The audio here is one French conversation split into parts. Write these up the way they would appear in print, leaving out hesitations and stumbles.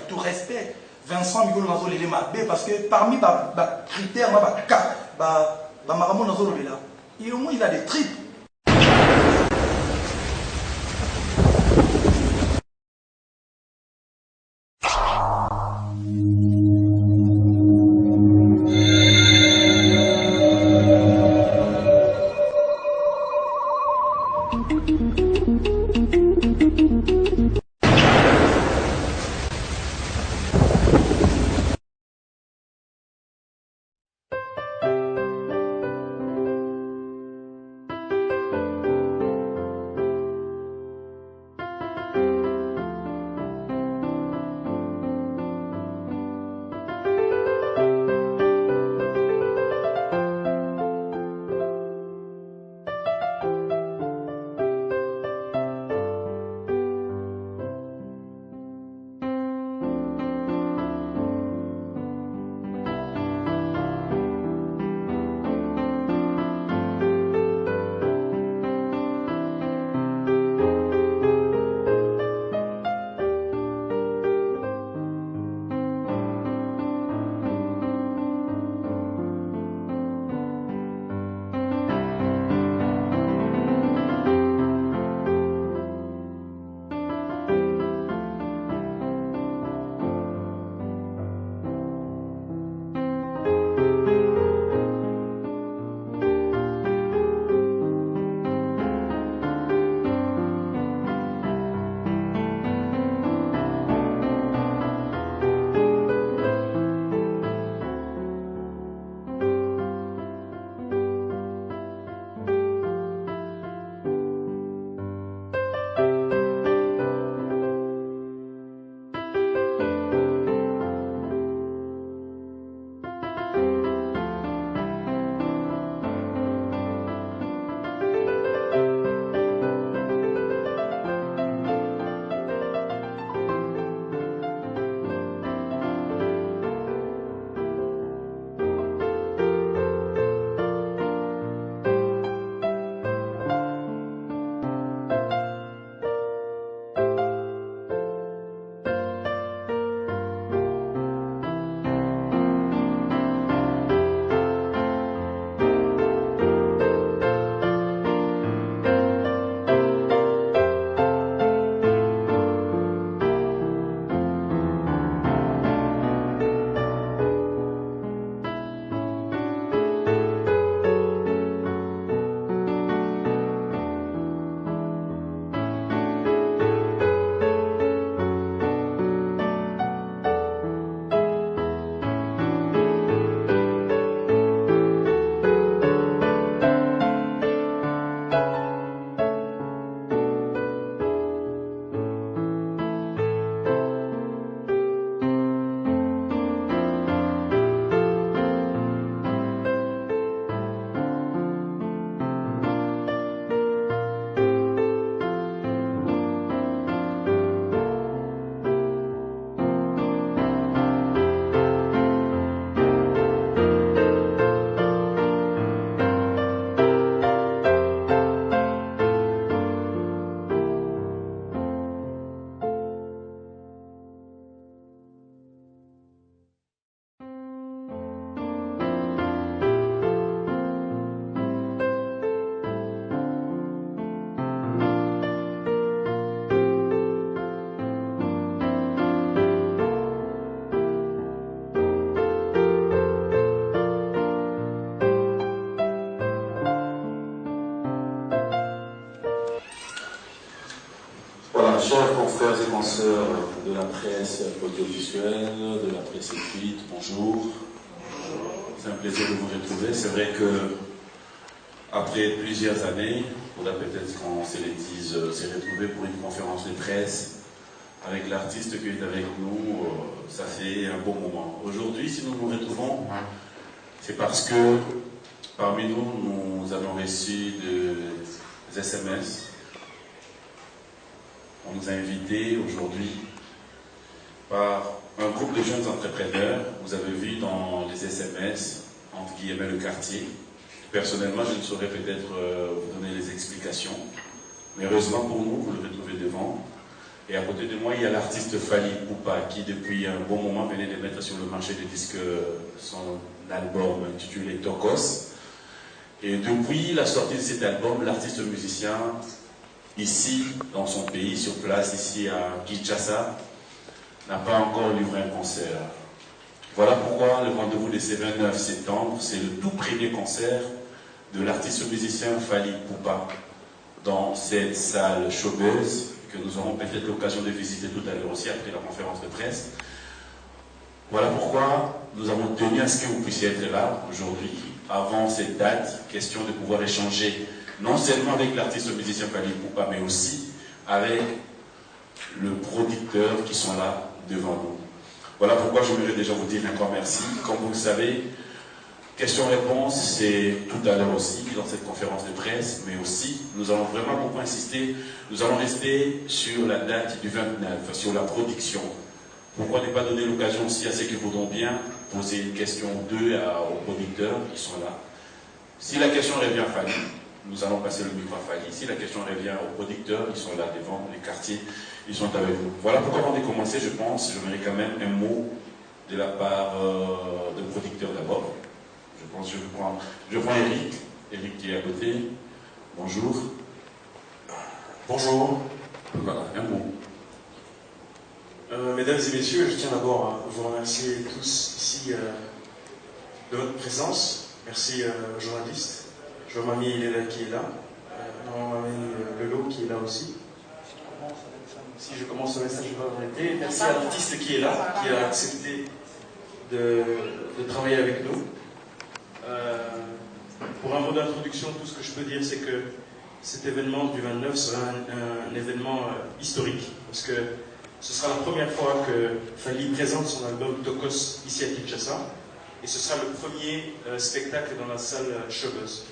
tout respect. Vincent Migolo Nazo Lele Mabé, parce que parmi les critères, il a des tripes. Chers confrères et consoeurs de la presse audiovisuelle, de la presse écrite, bonjour. C'est un plaisir de vous retrouver. C'est vrai que après plusieurs années, faudra peut-être qu'on se les dise, s'est retrouvé pour une conférence de presse avec l'artiste qui est avec nous. Ça fait un bon moment. Aujourd'hui, si nous nous retrouvons, c'est parce que parmi nous, nous avons reçu des SMS. On nous a invités aujourd'hui par un groupe de jeunes entrepreneurs. Vous avez vu dans les SMS, entre guillemets, le quartier. Personnellement, je ne saurais peut-être vous donner les explications. Mais heureusement pour nous, vous le retrouvez devant. Et à côté de moi, il y a l'artiste Fally Ipupa qui, depuis un bon moment, venait de mettre sur le marché des disques son album intitulé Tokos. Et depuis la sortie de cet album, l'artiste musicien, ici, dans son pays, sur place, ici à Kinshasa, n'a pas encore livré un concert. Voilà pourquoi le rendez-vous de ce 29 septembre, c'est le tout premier concert de l'artiste musicien Fally Ipupa dans cette salle Showbuzz, que nous aurons peut-être l'occasion de visiter tout à l'heure aussi après la conférence de presse. Voilà pourquoi nous avons tenu à ce que vous puissiez être là aujourd'hui, avant cette date, question de pouvoir échanger non seulement avec l'artiste musicien Fally Ipupa, mais aussi avec le producteur qui sont là devant nous. Voilà pourquoi je voudrais déjà vous dire un grand merci. Comme vous le savez, question-réponse, c'est tout à l'heure aussi, dans cette conférence de presse, mais aussi, nous allons vraiment beaucoup insister, nous allons rester sur la date du 29, sur la production. Pourquoi ne pas donner l'occasion aussi à ceux qui voudront bien poser une question d'eux aux producteurs qui sont là. Si la question revient à Fally, nous allons passer le micro à Fally. Si la question revient aux producteurs, ils sont là devant, les quartiers, ils sont avec nous. Voilà pourquoi avant de commencer, je pense, je mérite quand même un mot de la part de producteur d'abord. Je pense que je prends Eric qui est à côté. Bonjour. Bonjour. Voilà, un mot. Mesdames et messieurs, je tiens d'abord à vous remercier tous ici de votre présence. Merci aux journalistes. Je vois Mamie Léla qui est là. Mamie Lelo qui est là aussi. Si je commence le message, je vais arrêter. Merci à l'artiste qui est là, qui a accepté de travailler avec nous. Pour un mot d'introduction, tout ce que je peux dire, c'est que cet événement du 29 sera un événement historique, parce que ce sera la première fois que Fally présente son album Tokos ici à Kinshasa, et ce sera le premier spectacle dans la salle Showbuzz.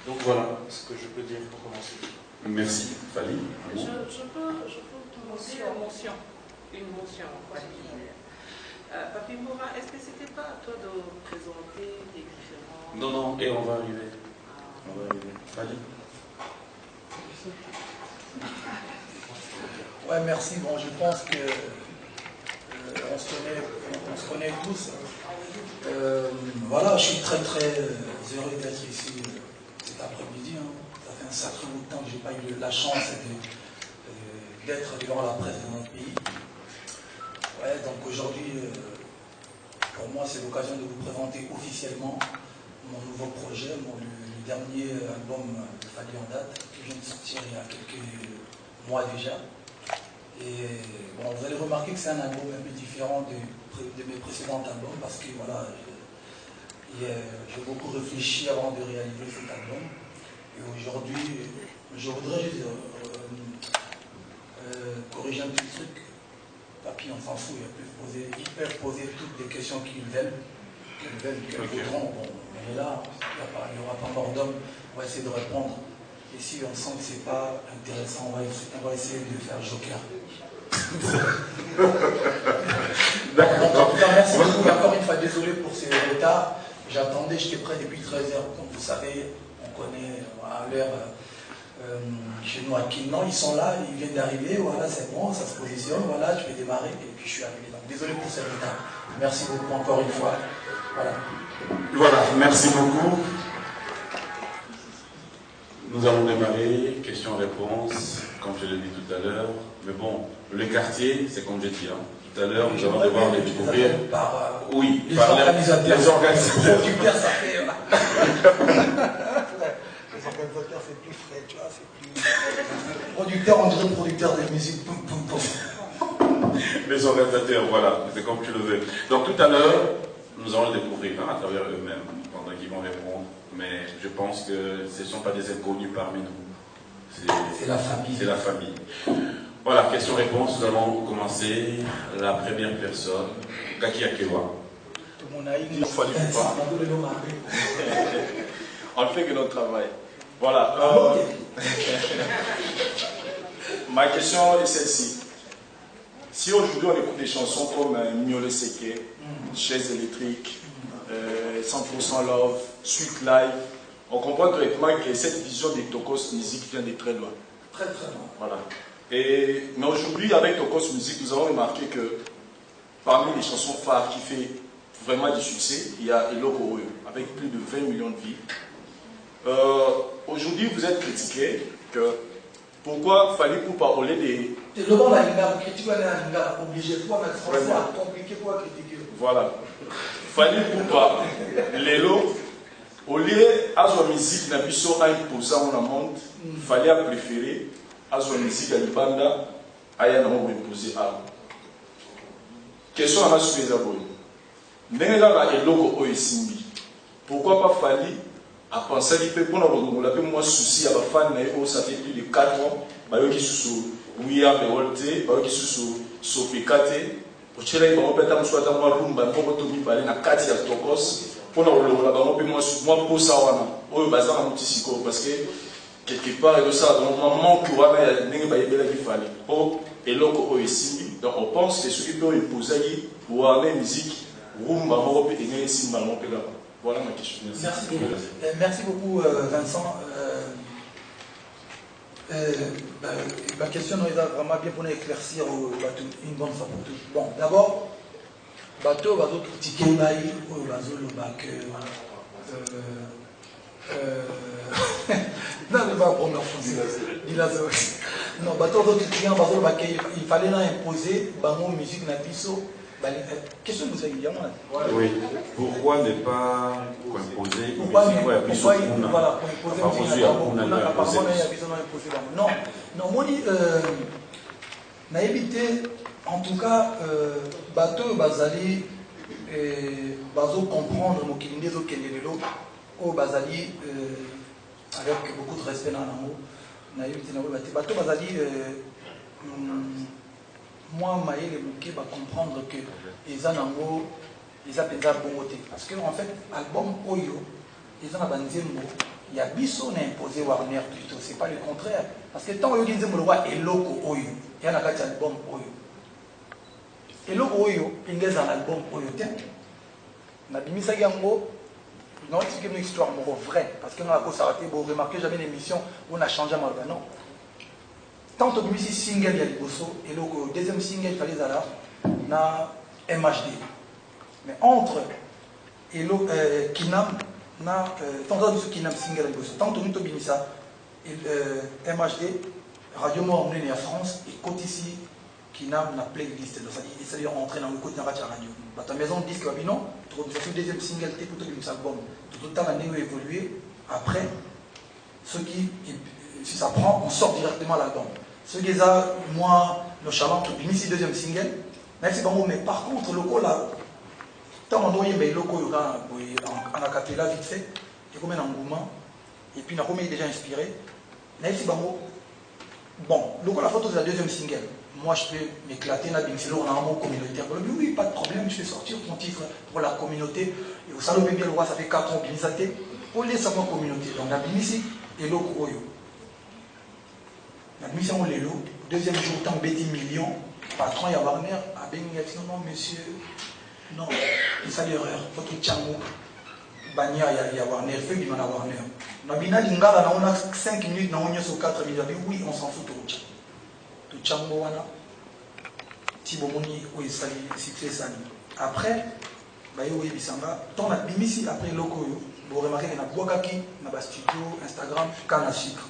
Donc voilà ce que je peux dire pour commencer. Merci, Fally. Je peux demander une motion particulière. Papi Moura, est-ce que c'était pas à toi de présenter les différents... Non, et on va arriver. On va arriver. Fally. Ouais, merci. Bon, je pense que on se connaît tous. Voilà, je suis très heureux d'être ici cet après-midi. Hein. Ça fait un sacré bout de temps que je n'ai pas eu la chance d'être devant la presse de notre pays. Ouais, donc aujourd'hui, pour moi, c'est l'occasion de vous présenter officiellement mon nouveau projet, le dernier album de Fally en date, que je viens de sortir il y a quelques mois déjà. Et bon, vous allez remarquer que c'est un album un peu différent de mes précédents albums, parce que voilà, j'ai beaucoup réfléchi avant de réaliser cet album. Et aujourd'hui, je voudrais juste corriger un petit truc. Papy, on s'en fout, ils peuvent poser toutes les questions qu'ils veulent, qu'elles voudront. Bon, mais là, il n'y aura pas mort d'homme, on va essayer de répondre. Et si on sent que ce n'est pas intéressant, on va essayer de faire joker. D'accord. En tout cas, merci beaucoup. Encore une fois, désolé pour ces retards. J'attendais, j'étais prêt depuis 13h. Comme vous savez, on connaît à l'heure chez nous à Kinnon. Ils sont là, ils viennent d'arriver. Voilà, c'est bon, ça se positionne. Voilà, je vais démarrer. Et puis je suis arrivé. Donc, désolé pour ces retards. Merci beaucoup encore une fois. Voilà, merci beaucoup. Nous allons démarrer, question-réponse, comme je l'ai dit tout à l'heure. Mais bon, le quartier, c'est comme je dis, hein. Tout à l'heure, nous allons devoir les découvrir. Oui, les par organisateurs. les organisateurs. Producteurs, ça fait. Les organisateurs, c'est plus frais, tu vois, c'est plus. Producteurs, on dirait producteurs de musique. Poum, poum, poum. Les organisateurs, voilà, c'est comme tu le veux. Donc tout à l'heure, nous allons les découvrir à travers eux-mêmes, pendant qu'ils vont répondre. Mais je pense que ce ne sont pas des inconnus parmi nous. C'est la famille. C'est la famille. Voilà, question-réponse, nous allons commencer. La première personne, Kaki Akewa. Il faut aller pas. On ne fait que notre travail. Voilà. Ma question est celle-ci. Si aujourd'hui on écoute des chansons comme Mignole Seke, Chaise électrique, 100% Love, Sweet Life, on comprend directement que cette vision des Tokos musique vient de très loin. Très très loin. Voilà. Mais aujourd'hui, avec Tokos Music, nous avons remarqué que parmi les chansons phares qui fait vraiment du succès, il y a Eloko Oyo, avec plus de 20 millions de vues. Aujourd'hui, vous êtes critiqué que pourquoi fallait Poupa au lieu des... Le monde a une critique, on est obligé de mettre français, compliqué pour critiquer. Voilà. Fallait Poupa, Lelo, au lieu à la musique n'a plus imposant au monde, fallait préférer à la musique à l'Ibanda, à y avoir imposé à. Question à la suite des abonnés. N'engala Eloko Oesimbi. Pourquoi pas fallu à penser qu'il peut prendre un moi souci à la fan, ça fait plus de 4 ans, qui sous Ouya, Beolte, qui sous Sopekate, au Tchèque, on peut être soit dans ma rumba, on peut tomber par la Kati à Tokos, pour nous, moi, pour ça, on va bazar à Moutisiko, parce que quelque part, il y a ça, dans le moment où on a des baïbelles qui fallait. Oh, et l'autre, oh, ici, donc on pense que ceux qui peuvent imposer pour avoir une musique, rumba, on peut aimer ici, on peut là. Voilà ma question. Merci beaucoup. Merci beaucoup, Vincent. Ma question nous a vraiment bien pour éclaircir une bonne fois pour toutes. Bon, d'abord, bateau va d'autres critiquer Baï, ou Bazo le bac. Non, je ne vais pas prendre en français. Non, bateau d'autres critiquer Bazo le bac, il fallait imposer Bango musique Nabiso. Question que vous avez dit, oui. Pourquoi ne pas imposer pourquoi imposer non, non, moi, n'a évité, en tout cas, bateau, bazali, bazo comprendre, mon kilindé, zo kelelelo, au bazali, avec beaucoup de respect dans l'amour, n'a évité, bateau, bazali, moi, Maïe, les bouquets, va comprendre que les anangos, les appels bongoté. Parce que, en fait, album Oyo, les anabandzembo, il y a biso n'a imposé Warner plutôt, c'est pas le contraire. Parce que tant que Oyo, le roi est loco Oyo, il y a un album Oyo. Et loco Oyo, il y a un album Oyo. Nabimisa Yango, non, c'est une histoire vraie. Parce que nous avons remarqué, j'avais une émission où on a changé ma non. Tant que musique single il y a des bossos et le deuxième single il fallait là na MHD. Mais entre et le Kinam na tant que Kinam single il bosso. Tant que nous avons ça MHD Radio Mort emmené en France et côté ici Kinam na playlist donc ça dit entrer dans le côté de la radio. Bah ta maison disque non, tu as fait le deuxième single t'es pour tout album. Tout le temps l'année évolué après ce qui si ça prend on sort directement l'album. Ce qui est ça, moi, le chaland, puis ici deuxième single, merci beaucoup, mais par contre, le coup là, tant on a eu le coup en acapella vite fait, et comme un engouement, et puis on a déjà inspiré, merci beaucoup. Bon, le coup la photo c'est la deuxième single. Moi je peux m'éclater, on a un mot communautaire. Oui, pas de problème, je vais sortir ton titre pour la communauté. Et vous savez bien, le roi, ça fait 4 ans qu'il s'est pour les savoir communauté. Donc on a ici, et le coup, la mission au Lélo, deuxième jour, tant 10 millions, patron et Warner, a béni, non, monsieur, non, c'est ça l'erreur, votre tchango, Bania, il y a Warner, feu du man à Warner. Nabina Lingala, on a 5 minutes, on a sur 4 minutes, oui, on s'en fout tout. Tout tchango, wana, Tibomoni, oui, c'est sali. Après, oui, Bissanga, tant la bimisi après loco, vous remarquez qu'il y a Bouakaki, il y a studio, Instagram, canne à sucre.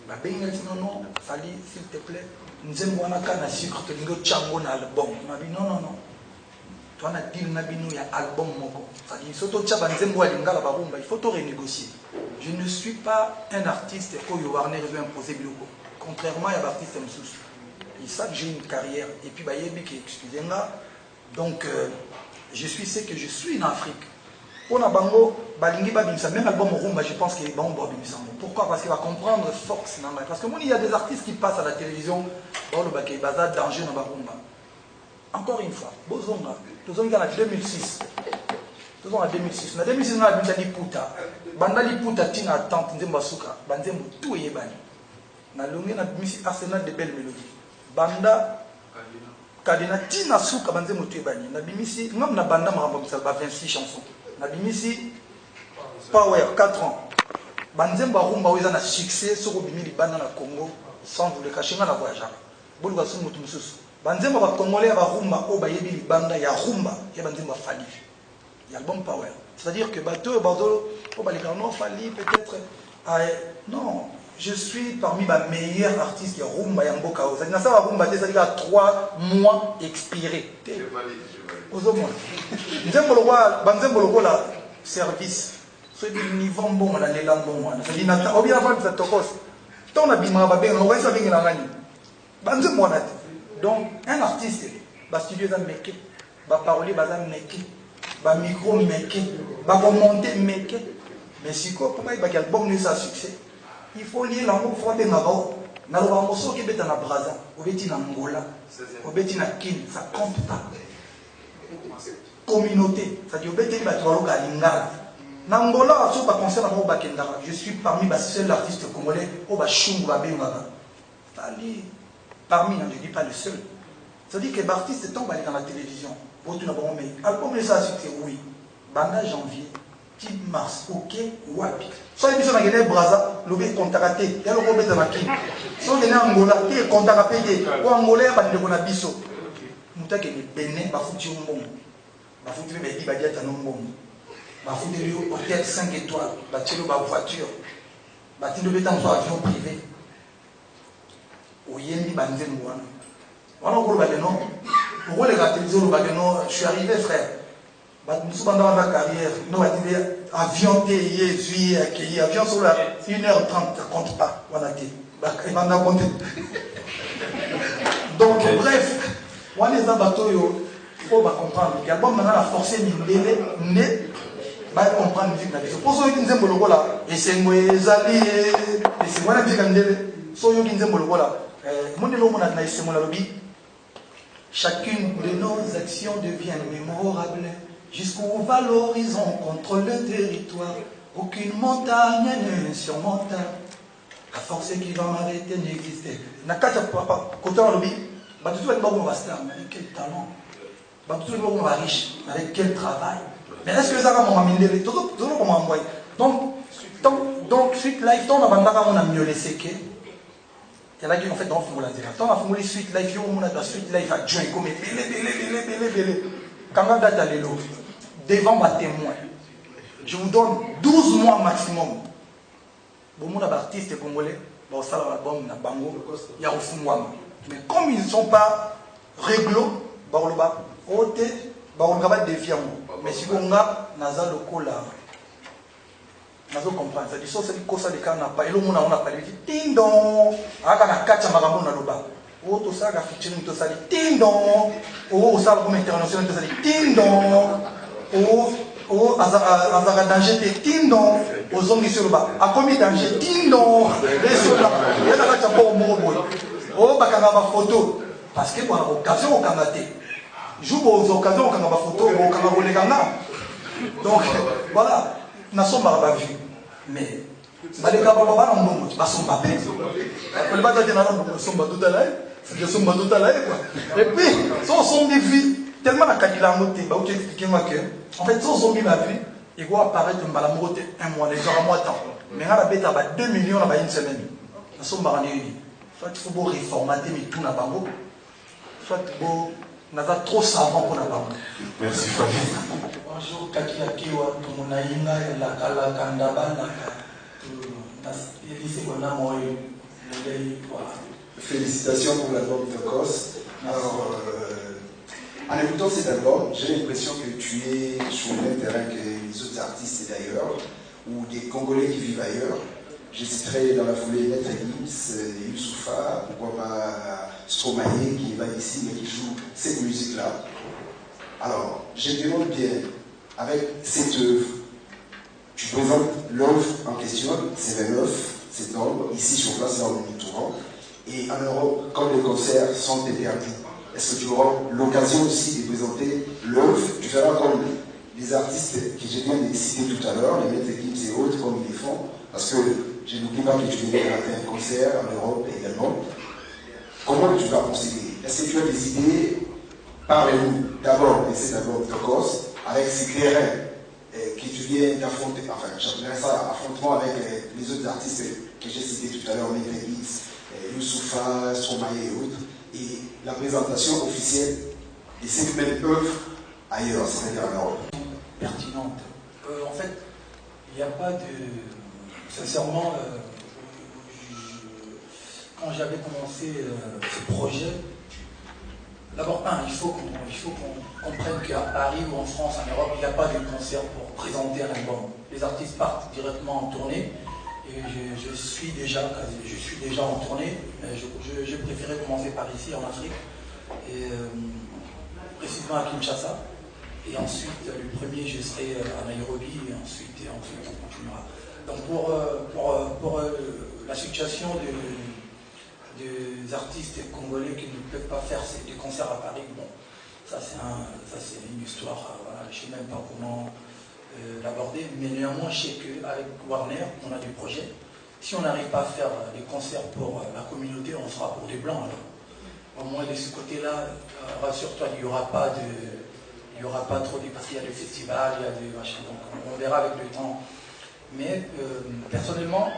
Non, Fali, s'il te plaît, nous avons un canne à sucre, tu as un album. Non. Tu as un deal, il y a un album. Il faut tout renégocier. Je ne suis pas un artiste que Warner veut imposer. Contrairement à l'artiste Msous. Ils savent que j'ai une carrière. Et puis, excusez-moi. Donc, je suis ce que je suis en Afrique. On a bango, balingi babimisa, même album rumba, je pense qu'il est bon babimisa. Pourquoi? Parce qu'il va comprendre force. Parce que moi, il y a des artistes qui passent à la télévision, bon le baké baza danger dans la rumba. Encore une fois, Bozonga, Bozonga en 2006. Bozonga en 2006. En 2006, on a vu Liputa. Banda Liputa tina tante nzemba suka, banzembo tout yebani. Na longue na misi Arsenal de belles mélodies. Banda Kadena tina suka banzembo tout yebani. Na bimisi ngam na banda maramba misal ba 26 chansons. Na bimisi Power 4 ans. Banzemba rumba oza na succès sur bimili banda na Congo sans vous le cacher, on a voyagé. Bon, nous sommes tous. Banzemba va congolais va rumba, oh bah yebi libanda ya rumba, ya banzemba fali. Il y a le bon power. C'est-à-dire que bateau, bateau, oh bah les gars non fali peut-être. Non, je suis parmi les meilleurs artistes qui a rumba ya mboka. C'est-à-dire ça va rumba, c'est-à-dire à 3 mois expiré. Je valide. Aux hommes. Banzemba le la service. C'est du niveau bon, on a les langues bon. C'est-à-dire nata, obi avant ça tokos. Tant na bima ba ben, on va ça bien la ngani. Banzemba na. Donc, un artiste, le studio est méqué, le parolier est méqué, le micro est méqué, le commenter est méqué. Mais si quoi, pour qu'il y ait un album de succès, il faut lier l'amour, il faut faire un morceau qui est dans la Braza, ou est dans Angola, ou est dans Kin, ça compte pas. Communauté, c'est-à-dire que tu vas Lingala. Dans Angola, je suis parmi les seuls artistes congolais qui ont chumbu Bengala. Parmi, je ne dis pas le seul. C'est-à-dire que les artistes tombent dans la télévision. Album de ça, c'est oui. Banda janvier, type mars, ok, wapi. Soit les personnes qui ont Braza, l'obé contacté, il y a le robé de la Kin. Soit les Angola, qui est contacté, ou Angolais, il y a des biso. Nous avons des Bénin, il faut un bon. Il faut des Béni, il faut un bon. Il faut des hôtels 5 étoiles, il faut des voitures, il faut des avions privés. Je suis arrivé, frère. Pendant la carrière, nous avons dit avion payé, accueilli, avion sur la 1h30, ça ne compte pas. Donc, bref, moi, les bateaux, il faut comprendre. Il y a bon maintenant la forcer, mais il comprendre la musique. Pour ceux qui disent que et c'est moi, Zali, et c'est moi la musique, ceux qui disent que chacune de nos actions devient mémorable jusqu'où valorisons contre le territoire. Aucune montagne n'est insurmontable. La force qui va m'arrêter n'existe. Côté en lobby, avec quel talent, riche, avec quel travail. Mais est-ce que ça va m'amener toujours pour m'envoyer? Donc, suite live, on a mieux laissé que. Il y en a qui ont fait dans le la direct. On a fait les suite live, on a suite live à Join comme belé. Quand on a d'aller l'eau, devant ma témoin, je vous donne 12 mois maximum. Bon, mon artiste congolais, bon, ça l'album, il y a Bango, il y a Ofungwama. Mais comme ils ne sont pas réglo, Baroloba, Ote, Baroloba défiant. Mais si on a Naza Lokola, Nazo comprendre, c'est-à-dire que c'est cosa de kana pas, et le monde on a parlé tindon, aka na kacha magambo na loba. O to ça ga featuring to ça tindon, o ça comme international to ça tindon, o azaka danger te tindon, o zongi sur loba. A combien danger tindon, reso là. Il y a la kacha pour mo boy. O bakanga ba photo parce que pour l'occasion au kangate. Joue aux occasions quand on va photo, au kangabo. Donc voilà. Nous sommes pas vus, mais les gars sont pas payés. Et puis, ce sont des vies tellement la qualité de expliquez-moi que, en fait, ce sont des vies, ils vont apparaître un mois, les gens à mois de temps. Mais on a 2 millions dans une semaine. Nous sommes pas réunis. Soit il faut réformater, mais tout n'a pas beau. Soit il faut trop savant pour la parole. Merci Fabien. Bonjour, Kakiakiwa, Tumunainga, Lakala, Kandabana, Félicitations pour l'album Tokos. Alors, en écoutant cet album, j'ai l'impression que tu es sur le même terrain que les autres artistes d'ailleurs, ou des Congolais qui vivent ailleurs. Je citerai dans la foulée Maître Gims, Youssoufa, pourquoi pas Stromae qui va ici mais qui joue cette musique-là. Alors, je me demande bien, avec cette œuvre, tu présentes l'œuvre en question, c'est 29, cet homme, ici sur place, dans le Moutourant, et en Europe, comme les concerts sont interdits, est-ce que tu auras l'occasion aussi de présenter l'œuvre? Tu feras comme les artistes que je viens de citer tout à l'heure, les Maître Gims et autres, comme ils les font, parce que je n'oublie pas que tu viens de rater un concert en Europe également. Comment tu vas procéder? Est-ce que tu as des idées? Parlez-nous d'abord de cet album Tokos, avec ces terrains que tu viens d'affronter, enfin, j'appellerais ça affrontement avec les autres artistes que j'ai cités tout à l'heure, Maître Gims Youssoufa, Stromae et autres, et la présentation officielle de cette même œuvre ailleurs, c'est-à-dire en Europe. Pertinente. En fait, il n'y a pas de... Sincèrement, quand j'avais commencé ce projet, d'abord, il faut qu'on comprenne qu'à Paris ou en France, en Europe, il n'y a pas de concert pour présenter un album. Les artistes partent directement en tournée. Et je suis déjà en tournée. Je préférais commencer par ici, en Afrique, et précisément à Kinshasa. Et ensuite, le premier, je serai à Nairobi, et ensuite on continuera. Donc pour la situation des artistes congolais qui ne peuvent pas faire des concerts à Paris, bon, ça c'est une histoire, voilà, je ne sais même pas comment l'aborder, mais néanmoins je sais qu'avec Warner, on a des projets. Si on n'arrive pas à faire des concerts pour la communauté, on sera pour des blancs alors. Au moins de ce côté-là, rassure-toi, il n'y aura pas trop de... parce qu'il y a des festivals, il y a des machins, donc on verra avec le temps. Mais personnellement,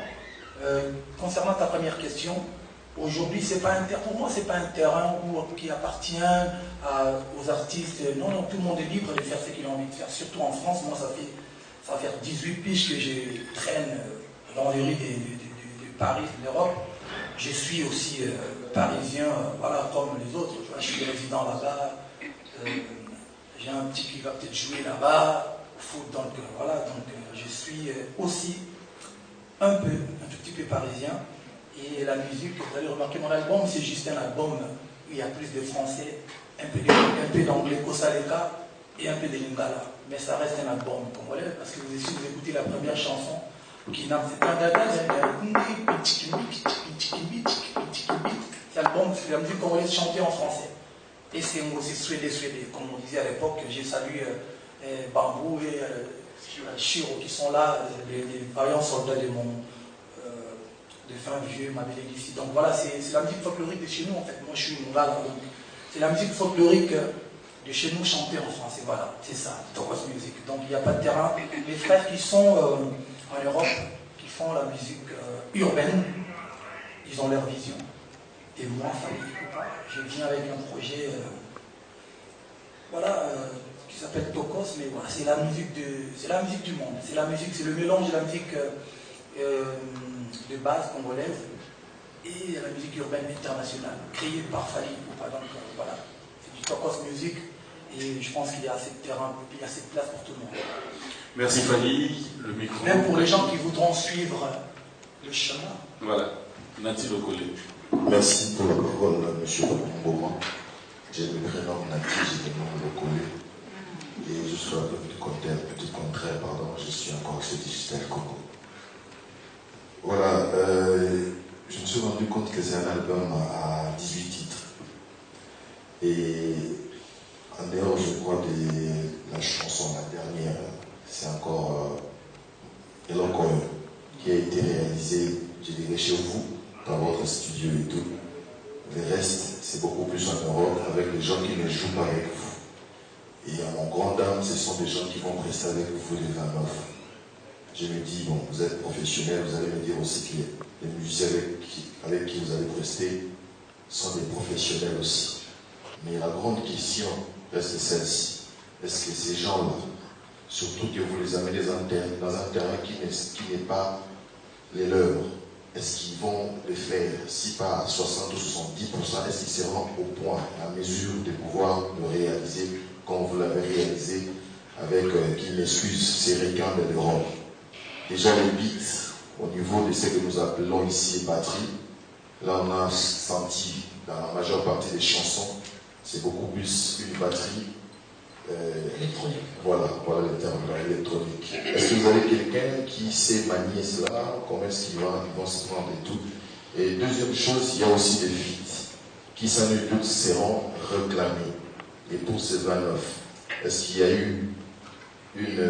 concernant ta première question, aujourd'hui, pour moi, ce n'est pas un terrain qui appartient aux artistes. Non, tout le monde est libre de faire ce qu'il a envie de faire. Surtout en France, moi, ça va faire 18 piges que je traîne dans les rues de Paris, de l'Europe. Je suis aussi parisien, voilà, comme les autres. Je suis résident là-bas. J'ai un petit qui va peut-être jouer là-bas, au foot, donc voilà. Donc je suis aussi un tout petit peu parisien. Et la musique, vous allez remarquer, mon album, c'est juste un album où il y a plus de français, un peu d'anglais, Kosaleka, et un peu de lingala. Mais ça reste un album congolais, parce que si vous écoutez la première chanson, qui n'a pas c'est la musique congolaise chantée en français. Et c'est suédé. Comme on disait à l'époque, j'ai salué Bambou et Chiro qui sont là, les vaillants soldats de fin vieux m'avaient ici. Donc voilà, c'est la musique folklorique de chez nous en fait. Moi je suis Mongala, donc c'est la musique folklorique de chez nous chantée en français. Voilà, c'est ça, Tokos Music. Donc il n'y a pas de terrain. Les frères qui sont en Europe, qui font la musique urbaine, ils ont leur vision. Et moi, je viens avec un projet qui s'appelle Tokos, mais voilà, c'est la musique du monde. C'est le mélange de la musique de base congolaise et la musique urbaine internationale, créée par Fali Ipupa. Donc voilà, c'est du Tokos Music et je pense qu'il y a assez de terrain, il y a assez de place pour tout le monde. Merci Fali, le micro. Même pour les gens qui voudront suivre le chemin. Voilà, Nati Lokole. Merci pour la parole, M. Mboma. J'ai le prénom Nati, j'ai le nom Lokole. Et je suis un petit contraire, pardon, je suis encore chez Digital Congo. Voilà, je me suis rendu compte que c'est un album à 18 titres. Et en dehors, je crois, de la chanson, la dernière, c'est encore Elokoyo, qui a été réalisé, je dirais, chez vous, dans votre studio et tout. Le reste, c'est beaucoup plus en Europe, avec des gens qui ne jouent pas avec vous. Et à mon grand dame, ce sont des gens qui vont prester avec vous les 29. Je me dis, bon, vous êtes professionnel, vous allez me dire aussi que les musiciens avec qui vous allez prester sont des professionnels aussi. Mais la grande question reste celle-ci. Est-ce que ces gens-là, surtout que vous les amenez dans un terrain qui n'est pas les leurs, est-ce qu'ils vont le faire, si pas à 60 ou 70%, est-ce qu'ils seront au point, à mesure de pouvoir le réaliser comme vous l'avez réalisé avec, qui m'excuse, ces requins de l'Europe. Déjà les beats, au niveau de ce que nous appelons ici batterie, là on a senti dans la majeure partie des chansons, c'est beaucoup plus une batterie électronique. Voilà le terme électronique. Est-ce que vous avez quelqu'un qui sait manier cela? Comment est-ce qu'ils vont se prendre et tout? Et deuxième chose, il y a aussi des feats qui sans nul doute seront réclamés. Et pour ces 29, est-ce qu'il y a eu une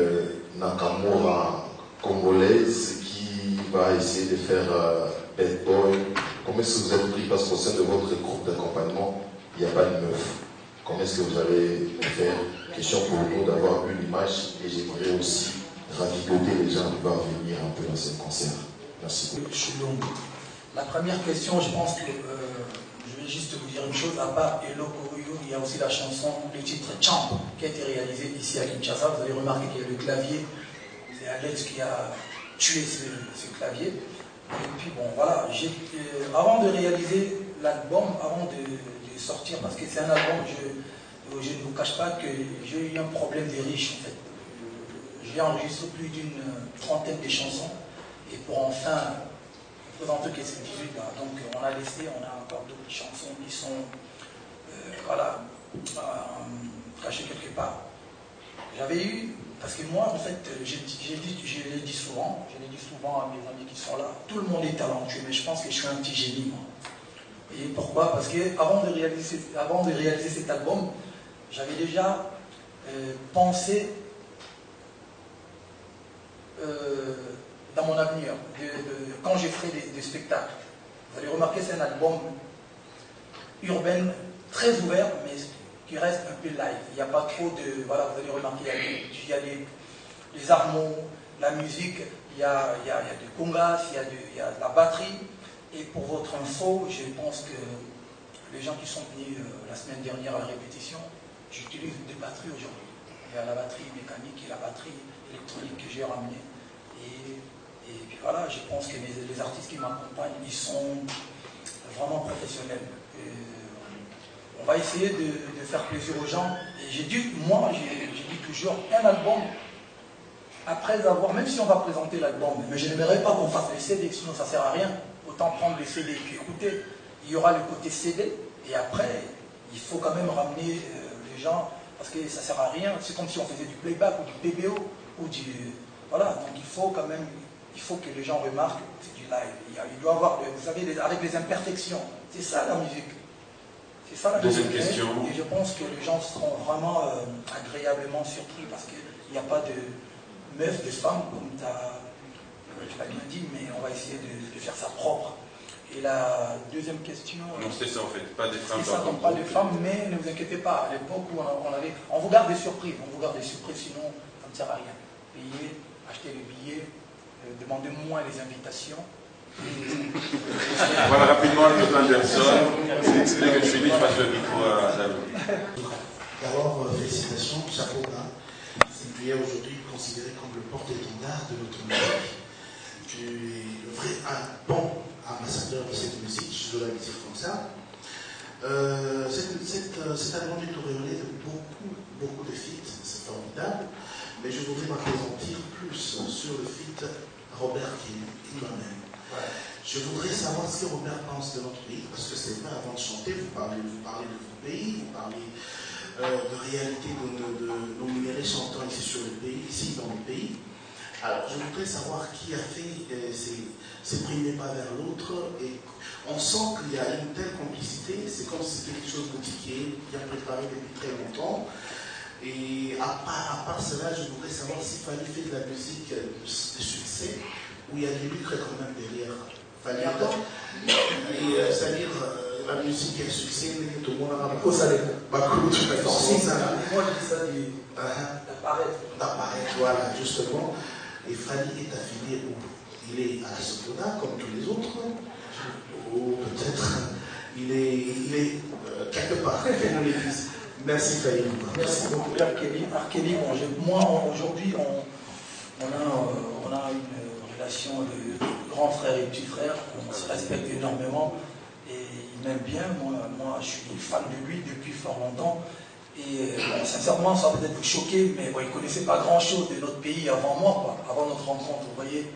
Nakamura congolaise qui va essayer de faire Bad Boy? Comment est-ce que vous avez pris? Parce qu'au sein de votre groupe d'accompagnement, il n'y a pas de meuf. Comment est-ce que vous allez faire? Question pour nous d'avoir une image et j'aimerais aussi ravigoter les gens qui vont venir un peu dans ce concert. Merci beaucoup. La première question, je pense que je vais juste vous dire une chose, à part Eloko Oyo, il y a aussi la chanson, le titre Champ, qui a été réalisé ici à Kinshasa. Vous avez remarqué qu'il y a le clavier, c'est Alex qui a tué ce clavier. Et puis bon, voilà, avant de réaliser l'album, avant de sortir, parce que c'est un album, je ne vous cache pas que j'ai eu un problème des riches en fait. J'ai enregistré plus d'une trentaine de chansons, et pour enfin présenter que c'est 18 là, donc on a encore d'autres chansons qui sont voilà, cachées quelque part. J'avais eu, parce que moi en fait, je l'ai dit souvent à mes amis qui sont là, tout le monde est talentueux, mais je pense que je suis un petit génie moi. Et pourquoi? Parce que avant de réaliser cet album, j'avais déjà pensé dans mon avenir, quand je ferai des spectacles. Vous allez remarquer, c'est un album urbain très ouvert, mais qui reste un peu live. Il n'y a pas trop de... Voilà, vous allez remarquer, il y a les harmonies, la musique, il y a des congas, il y a de la batterie. Et pour votre info, je pense que les gens qui sont venus la semaine dernière à la répétition, j'utilise deux batteries aujourd'hui. Il y a la batterie mécanique et la batterie électronique que j'ai ramenée. Et puis voilà, je pense que les artistes qui m'accompagnent, ils sont vraiment professionnels. On va essayer de faire plaisir aux gens. Et j'ai dit toujours, un album, après avoir, même si on va présenter l'album, mais je n'aimerais pas qu'on fasse les CD, sinon ça ne sert à rien. Autant prendre les CD et puis écouter. Il y aura le côté CD, et après, il faut quand même ramener les gens, parce que ça ne sert à rien. C'est comme si on faisait du playback ou du PBO, ou du... Voilà, donc il faut quand même, il faut que les gens remarquent que c'est du live. Il doit y avoir, vous savez, avec les imperfections. C'est ça la musique. C'est ça la musique. Deuxième question. Et je pense que les gens seront vraiment agréablement surpris, parce qu'il n'y a pas de meufs, de femmes, comme tu l'as bien dit, mais on va essayer de faire ça propre. Et la deuxième question... Non, c'était ça en fait, pas des femmes. C'est ça, donc pas de femmes, mais ne vous inquiétez pas, à l'époque où on vous garde des surprises, sinon ça ne sert à rien. Payez, achetez les billets, demandez-moi les invitations. Voilà rapidement le Anderson. Dès que je finis, je passe le micro à David. D'abord, félicitations, chapeau bas. Tu es aujourd'hui considéré comme le porte-étendard de notre musique. Tu es un bon ambassadeur de cette musique, je dois le dire comme ça. Cet album est auréolé de beaucoup de feats, c'est formidable. Mais je voudrais m'appesantir plus sur le feat Robert Kelly et moi-même. Je voudrais savoir ce que Robert pense de notre pays, parce que c'est vrai, avant de chanter, vous parlez de votre pays, vous parlez de réalité de nos minéraux chantants ici sur le pays, ici dans le pays. Alors, je voudrais savoir qui a fait ces premiers pas vers l'autre, et on sent qu'il y a une telle complicité, c'est comme si c'était quelque chose de bien préparé depuis très longtemps. Et à part cela, je voudrais savoir s'il fallait faire de la musique de succès, où il y a des lucres quand même derrière. C'est-à-dire la musique est succès, mais tout le monde a beaucoup ça. Moi, je dis ça d'apparaître, voilà, justement. Et Fali est affilié où il est à la Sokoda, comme tous les autres, ou peut-être il est quelque part, comme on les dit. Merci Fali. Merci beaucoup Arkeli. Moi aujourd'hui on a une relation de grand frère et petit frère, on se respecte énormément et il m'aime bien. Moi je suis fan de lui depuis fort longtemps. Et sincèrement, ça va peut-être vous choquer, mais il ne connaissait pas grand-chose de notre pays avant moi, avant notre rencontre, vous voyez.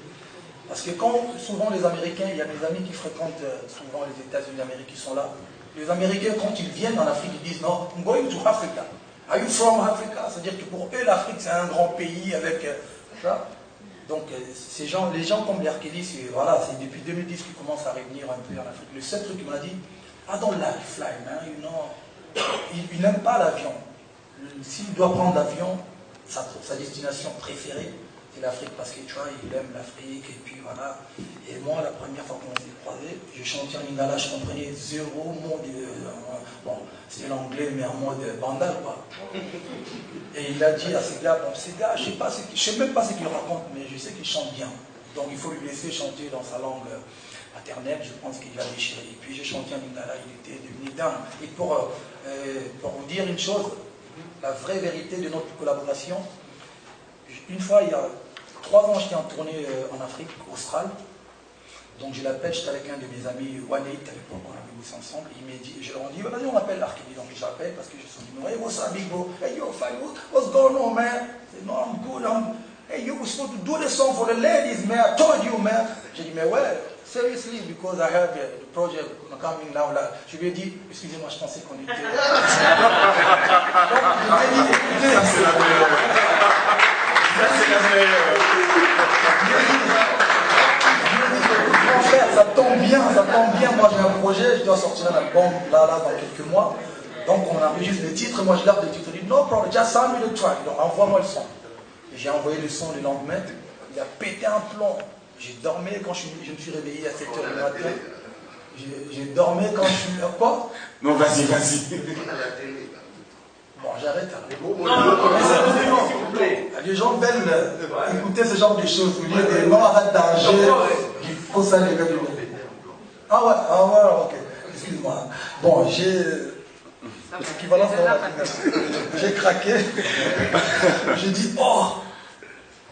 Parce que quand souvent les Américains, il y a des amis qui fréquentent souvent les États-Unis d'Amérique qui sont là. Les Américains, quand ils viennent en Afrique, ils disent « Non, I'm going to Africa. Are you from Africa ?» C'est-à-dire que pour eux, l'Afrique, c'est un grand pays avec... ça. Donc, les gens comme Arkeli, c'est depuis 2010 qu'ils commencent à revenir un peu en Afrique. Le seul truc qu'il m'a dit « I don't like flying, man, you know. » Il n'aime pas l'avion. S'il doit prendre l'avion, sa destination préférée, c'est l'Afrique, parce que tu vois, il aime l'Afrique, et puis voilà. Et moi, la première fois qu'on s'est croisés, je chantais en lingala, je comprenais zéro mot de... bon, c'était l'anglais, mais en mode bandal, quoi. Et il a dit à ces gars, je sais même pas ce qu'il raconte, mais je sais qu'il chante bien. Donc il faut lui laisser chanter dans sa langue maternelle, je pense qu'il a déchiré. Et puis j'ai chanté en lingala, il était devenu dingue. Et pour vous dire une chose, la vraie vérité de notre collaboration, une fois, il y a 3 ans, j'étais en tournée en Afrique australe. Donc je l'appelle, j'étais avec un de mes amis, One Eight, à l'époque, on avait bossé ensemble. Il m'a dit, je leur ai dit, vas-y, on appelle l'Arcadie. Donc je l'appelle parce que j'ai son numéro. Hey, what's up, big bro? Hey, yo, fine, what's going on, man? I said, no, I'm good. Hey, you were supposed to do the song for the ladies, man. I told you, man. J'ai dit, mais ouais, seriously, because I have the project coming now. Là. Je lui ai dit, excusez-moi, je pensais qu'on était... Donc, je lui ai dit, écoutez, ça c'est la meilleure. Ça c'est la meilleure. Ça tombe bien, moi j'ai un projet, je dois sortir un album là dans quelques mois. Donc on enregistre les titres, moi je garde les titres, je dis no problem, just send me the track, donc envoie-moi le son. Et j'ai envoyé le son le lendemain, il a pété un plomb. J'ai dormi quand je me suis réveillé à 7h du matin. J'ai dormi quand je suis... Quoi? Non, vas-y. Bon, j'arrête. Les gens veulent écouter ce genre de choses, vous dire des noms à danger. Il faut ça les gars. Ah ouais, ok. Excuse-moi. Bon, j'ai l'équivalence de j'ai craqué. J'ai dit, oh,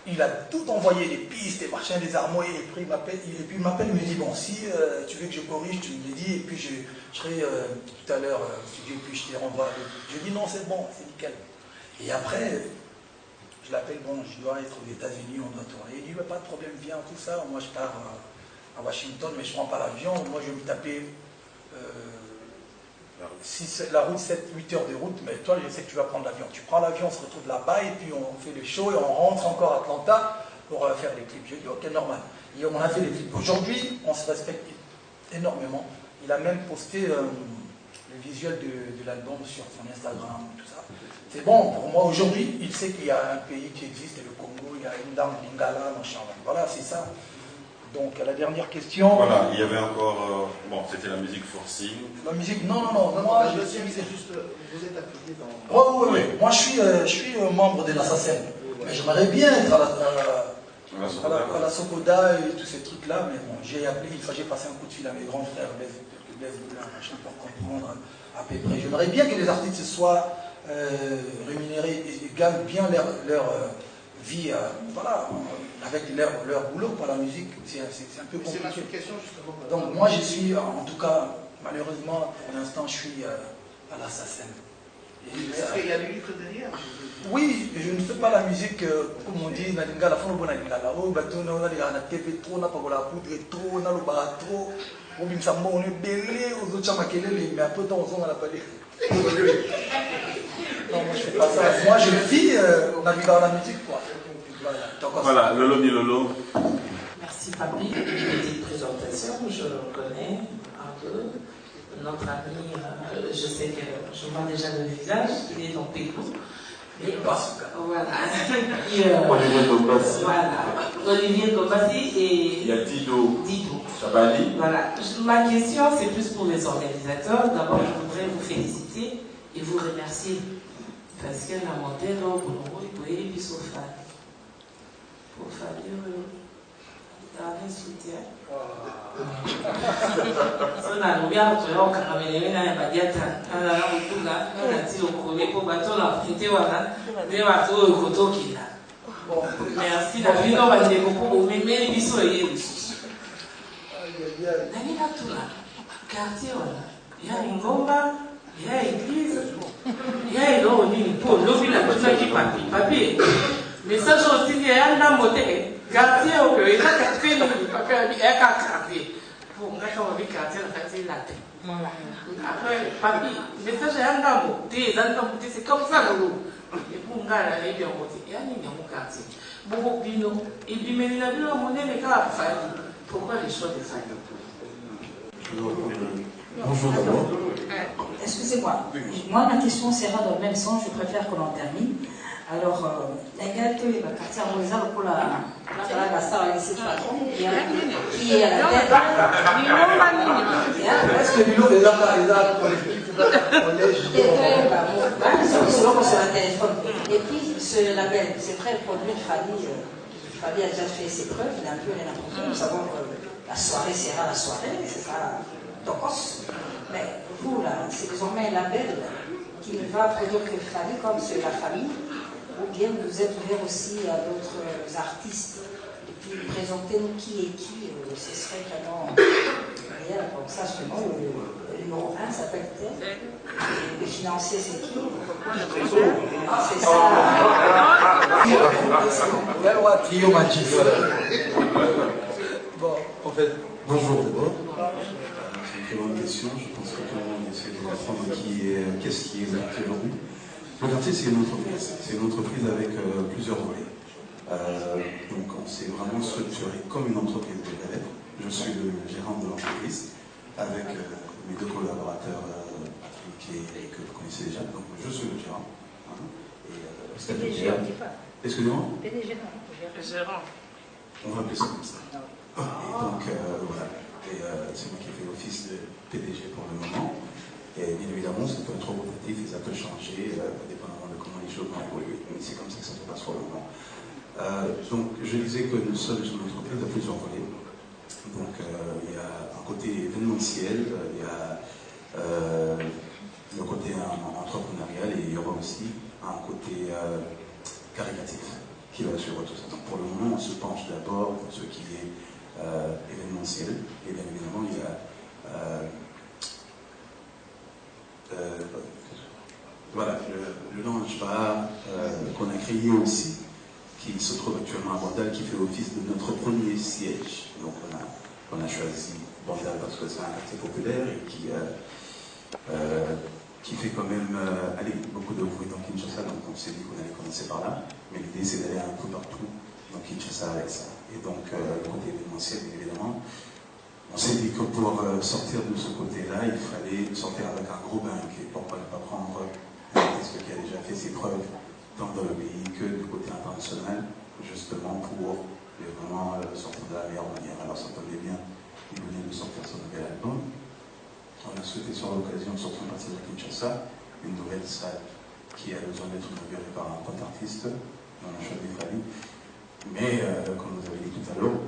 il a tout envoyé, les pistes, les machins, les armoires, et puis il m'appelle, il me dit, bon, si tu veux que je corrige, tu me le dis, et puis je serai tout à l'heure au studio, et puis je te renvoie. Je dis, non, c'est bon, c'est nickel. Et après, je l'appelle, bon, je dois être aux États-Unis, on doit tourner. Il dit, pas de problème, viens, tout ça. Moi, je pars à Washington, mais je ne prends pas l'avion. Moi, je vais me taper la route, 7-8 heures de route, mais toi, je sais que tu vas prendre l'avion. Tu prends l'avion, on se retrouve là-bas, et puis on fait le show, et on rentre encore à Atlanta pour faire les clips. Je dis, ok, normal. Et on a fait les clips. Aujourd'hui, on se respecte énormément. Il a même posté le visuel de l'album sur son Instagram, tout ça. C'est bon, pour moi, aujourd'hui, il sait qu'il y a un pays qui existe, le Congo, il y a une dame, Lingala, machin. Voilà, c'est ça. Donc, à la dernière question... Voilà, il y avait encore... bon, c'était la musique forcing. La musique, non, moi, je sais, c'est juste... Vous êtes appuyé dans... Oui. Moi, je suis membre de l'Assassin. Mais j'aimerais bien être à la Sokoda et tous ces trucs-là, mais bon, j'ai appelé, j'ai passé un coup de fil à mes grands frères, Blaise Boulin, machin, pour comprendre à peu près. J'aimerais bien que les artistes soient rémunérés et gagnent bien leur vie, voilà, avec leur boulot pour la musique. C'est un peu compliqué. C'est ma question, justement. Donc moi, je suis, en tout cas, malheureusement, pour l'instant, je suis à l'Assassin. Est-ce qu'il y a du livre derrière? Oui, je ne fais pas la musique, comme on dit, la fois on a la TV trop, on a pas la poudre trop, on a le bar trop, on est belé, aux autres chamakelele, mais un peu de temps, on a parlé. Non, moi je fais pas ça. Moi je vis dans la musique, quoi. Voilà, Lolo ni Lolo. Merci Papi, une petite présentation, je le connais un peu. Notre ami, je sais que je vois déjà le visage, il est dans Pérou. Et voilà. Olivier Tobassi et... Il y a Dido. Dido. Chabani. Voilà. Ma question, c'est plus pour les organisateurs. D'abord, je voudrais vous féliciter et vous remercier. Parce que la montée, là, pour nous, il peut y aller pour faire un soutien. So na lubia kutoka kakamele na badiata ana na kutunga na tio kole po bato na frité wana de bato kotokila. Bon, merci na bino bande ko memeli biso ye biso. Na ni batula quartier wana ya ngomba ya église ya ilo ni po lobi na kota ki papi message aussi ya na moté quartier au que il a quartier non pas que il a quartier pour moi quand on vit quartier la quartier là après papi message ya ndambo des ndambo c'est comme ça nous et pour moi là les bien côté il y a ni mon quartier beaucoup bino et puis mais il a bien mon les cas pourquoi les choix de famille. Bonjour d'abord. Excusez-moi, moi ma question sera dans le même sens, je préfère qu'on en termine. Alors, la gare que les quartiers arrosés pour la salle qui est à la tête. Est-ce que Lilo les a c'est long sur le téléphone. Et puis, ce label, c'est très produit de Fadi. Fadi a déjà fait ses preuves, il a un peu rien à comprendre, savoir la soirée sera la soirée, c'est ça, Tokos. Mais vous, là, c'est désormais un label qui ne va produire que Fali comme c'est la famille, ou bien vous êtes ouvert aussi à d'autres artistes. Et puis présentez-nous qui est qui, ce serait vraiment réel, comme ça, justement, le numéro 1 s'appelle tel, le financier c'est qui, c'est ça. Bon, en fait. Bonjour d'abord. C'est une très bonne question. Je pense que tout le monde essaie de comprendre qu'est-ce qui est Vertier aujourd'hui. Le Vertier, c'est une entreprise. C'est une entreprise avec plusieurs volets. Donc on s'est vraiment structuré comme une entreprise de lettres. Je suis le gérant de l'entreprise avec mes deux collaborateurs, Patrick et que vous connaissez déjà. Donc je suis le gérant. Hein, excusez-moi. PDG, non. Gérant. On va appeler ça comme ça. Et donc voilà. Et c'est moi qui fais l'office de PDG pour le moment. Et bien évidemment, c'est un peu trop rotatif et ça peut changer, dépendamment de comment les choses vont évoluer. Mais c'est comme ça que ça se passe pour le moment. Donc, je disais que nous sommes une entreprise à plusieurs volets. Donc, il y a un côté événementiel, il y a le côté entrepreneurial et il y aura aussi un côté caritatif qui va suivre tout ça. Donc, pour le moment, on se penche d'abord pour ce qui est événementiel. Et bien évidemment, il y a voilà, le Lounge Bar qu'on a créé aussi, qui se trouve actuellement à Bandal, qui fait office de notre premier siège. Donc on a choisi Bandal parce que c'est un quartier populaire et qui fait quand même beaucoup de bruit dans Kinshasa, donc on s'est dit qu'on allait commencer par là. Mais l'idée c'est d'aller un peu partout dans Kinshasa avec ça. Et donc le côté événementiel, bien évidemment, on s'est dit que pour sortir de ce côté-là, il fallait sortir avec un gros banquet. Pourquoi ne pas prendre un artiste qui a déjà fait ses preuves tant dans le pays que du côté international, justement pour vraiment sortir de la meilleure manière. Alors ça tombait bien, il venait de sortir son nouvel album. On a souhaité sur l'occasion de sortir à partir de Kinshasa une nouvelle salle qui a besoin d'être inaugurée par un grand artiste. On a choisi Fali. Mais comme vous avez dit tout à l'heure,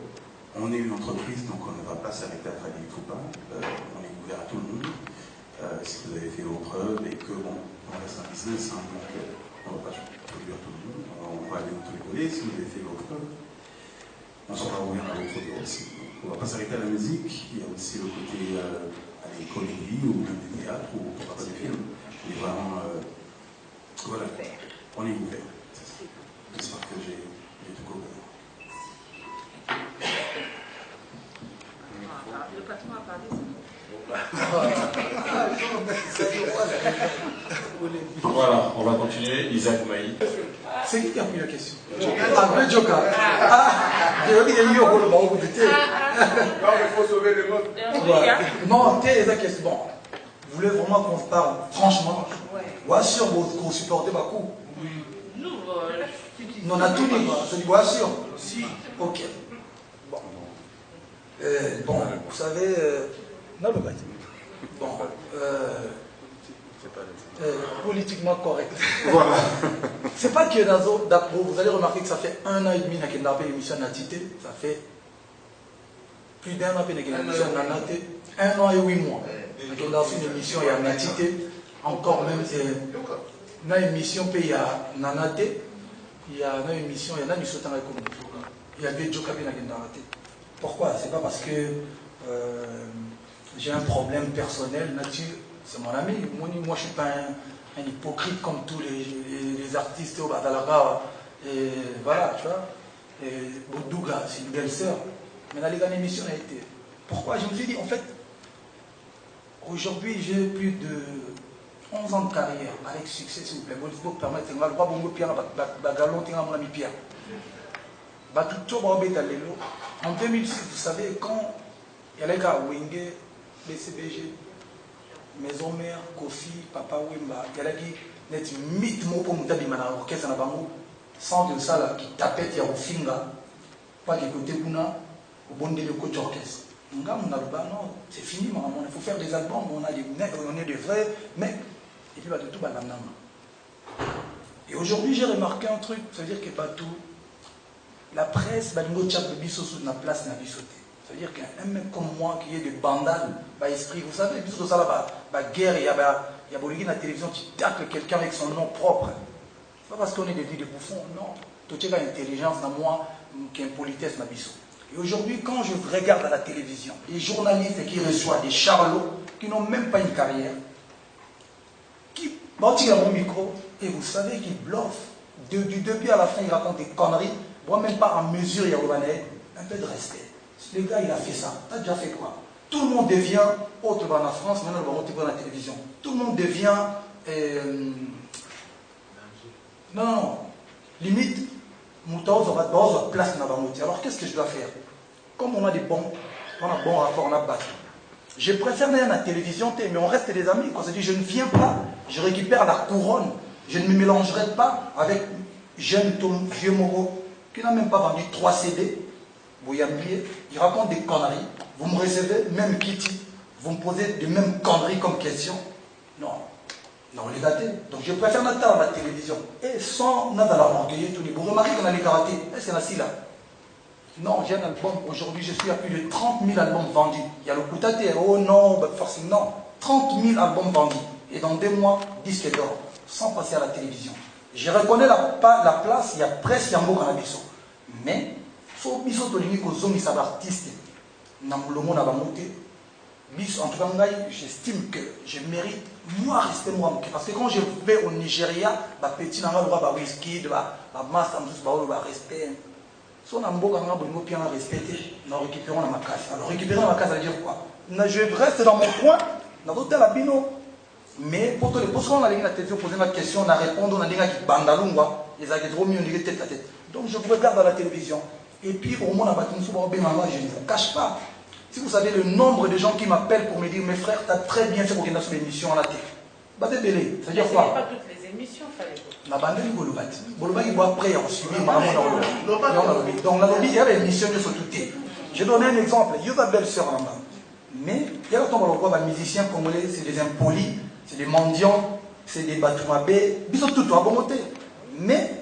on est une entreprise, donc on ne va pas s'arrêter à Fali, il ne faut pas. On est ouvert à tout le monde. Si vous avez fait vos preuves et que, bon, on reste un business, hein, donc on ne va pas produire tout le monde. On va aller dans tous les volets. Si vous avez fait vos preuves, on sera ouvert à d'autres volets aussi. Donc, on ne va pas s'arrêter à la musique. Il y a aussi le côté comédie ou même des théâtres ou pourquoi pas des films. Et vraiment, voilà, on est ouvert. J'espère que j'ai tout couvert. Le patron a parlé, Voilà, on va continuer. Isaac Maï. C'est qui a pris la question? Ah, Joka. Il faut sauver les mots. Non, c'est la question. Bon, vous voulez vraiment qu'on se parle franchement? Bien sûr, vous supportez ma coup. Nous, on a tout dit, c'est du bien sûr. Si. Ok. Bon. Bon, vous savez. Non, le bail. Bon. Politiquement correct. Voilà. C'est pas que vous allez remarquer que ça fait 1 an et demi qu'on a fait l'émission Natité. Ça fait plus d'1 an qu'on a fait l'émission Natité. 1 an et 8 mois. On a fait une émission il y a Natité. Encore même, il y a une émission il y a Nanaté. Il y a une émission, il y a une émission il y a des Joka qui ont raté. Pourquoi? C'est pas parce que j'ai un problème personnel, nature. C'est mon ami. Moi, je ne suis pas un hypocrite comme tous les artistes au Badalaga. Et voilà, tu vois. Et Boudouga, c'est une belle sœur. Mais dans les grandes émissions, elle a été. Pourquoi? Je me suis dit, en fait, aujourd'hui, j'ai plus de 11 ans de carrière avec succès, s'il vous plaît. Vous permettre, je vais le droit de Pierre, Bagalon, mon ami Pierre. En 2006, vous savez, quand il y a les gars Wenge, BCBG, Maison Mère, Kofi, Papa Wemba, il y a qui net mythe mo pour monter dans l'orchestre na bango, sans de ça là qui tapait il y a au finga, pas d'écouter Bouna, au bon de coach orchestre. Non, c'est fini, il faut faire des albums, on a des nègres, on est des vrais mecs, et puis bah de tout bah Et aujourd'hui j'ai remarqué un truc, ça veut dire que pas tout. La presse, bah, nous tchap de biso sous la place n'a bisoté. C'est-à-dire qu'un mec comme moi qui est de bandane, esprit, vous savez, puisque ça là, guerre, il y a la télévision qui tacle quelqu'un avec son nom propre. C'est pas parce qu'on est des bouffons, non. Tout est intelligence dans moi, qui est une politesse, ma biso. Et aujourd'hui, quand je regarde à la télévision, les journalistes qui reçoivent des charlots qui n'ont même pas une carrière, qui battent mon micro, et vous savez qu'ils bluffent. Du début à la fin, ils racontent des conneries. Moi, même pas en mesure, il y a un peu de respect. Le gars, il a fait ça. Tu as déjà fait quoi? Tout le monde devient, autre dans la France, maintenant, on va monter pour la télévision. Tout le monde devient. Non. Limite, Moutao aura place dans la montée. Alors, qu'est-ce que je dois faire? Comme on a bon rapport, on a battu. Je préfère aller à la télévision, mais on reste des amis. Quand on se dit, je ne viens pas, je récupère la couronne. Je ne me mélangerai pas avec jeune Tom, vieux Moreau, qui n'a même pas vendu 3 CD. Il raconte des conneries. Vous me recevez, même Kitty, vous me posez des mêmes conneries comme question. Non, les gâtés. Donc je préfère n'attendre à la télévision. Et sans n'attendre à l'orgueil, tout les vous remarquez qu'on a les karatés. C'est ainsi là. Non, j'ai un album. Aujourd'hui, je suis à plus de 30 000 albums vendus. Il y a le Koutate. Oh non, forcément, non. 30 000 albums vendus. Et dans 2 mois, disque d'or. Sans passer à la télévision. Je reconnais la place, il y a presque un mot qu'on a biso. Mais, so biso tolini ko zongi sa artiste, na mulomo na bamote, biso en tout cas, j'estime que je mérite moi respect moi. Parce que quand je vais au Nigeria, petit nanga droit ba whisky, ba master ba respect. So na mboka nga bolingo pia na respecter, na récupérons la casse. Alors récupérer la casse, ça veut dire quoi? Je reste dans mon coin, dans l'hôtel à Bino. Mais pour les postes, on a la télévision poser ma question, on a répondu, on a dit que Bandalungwa, ils avaient trop mieux tête à tête. Donc je vous regarde à la télévision. Et puis au moins, je ne vous cache pas. Si vous savez le nombre de gens qui m'appellent pour me dire, mes frères, tu as très bien fait pour qu'il y ait une émission à la télé. C'est-à-dire quoi? Pas toutes les émissions, fallait la bande de Bolobat. Bolobat, il va après, on suit, donc la lobby, il y a une émission de se douter. Je donne un exemple. Il y a une belle sœur en bas. Mais il y a un musicien congolais, c'est des impolis. C'est des mendiants, c'est des Batoumabé, bisous tout à bon côté. Mais,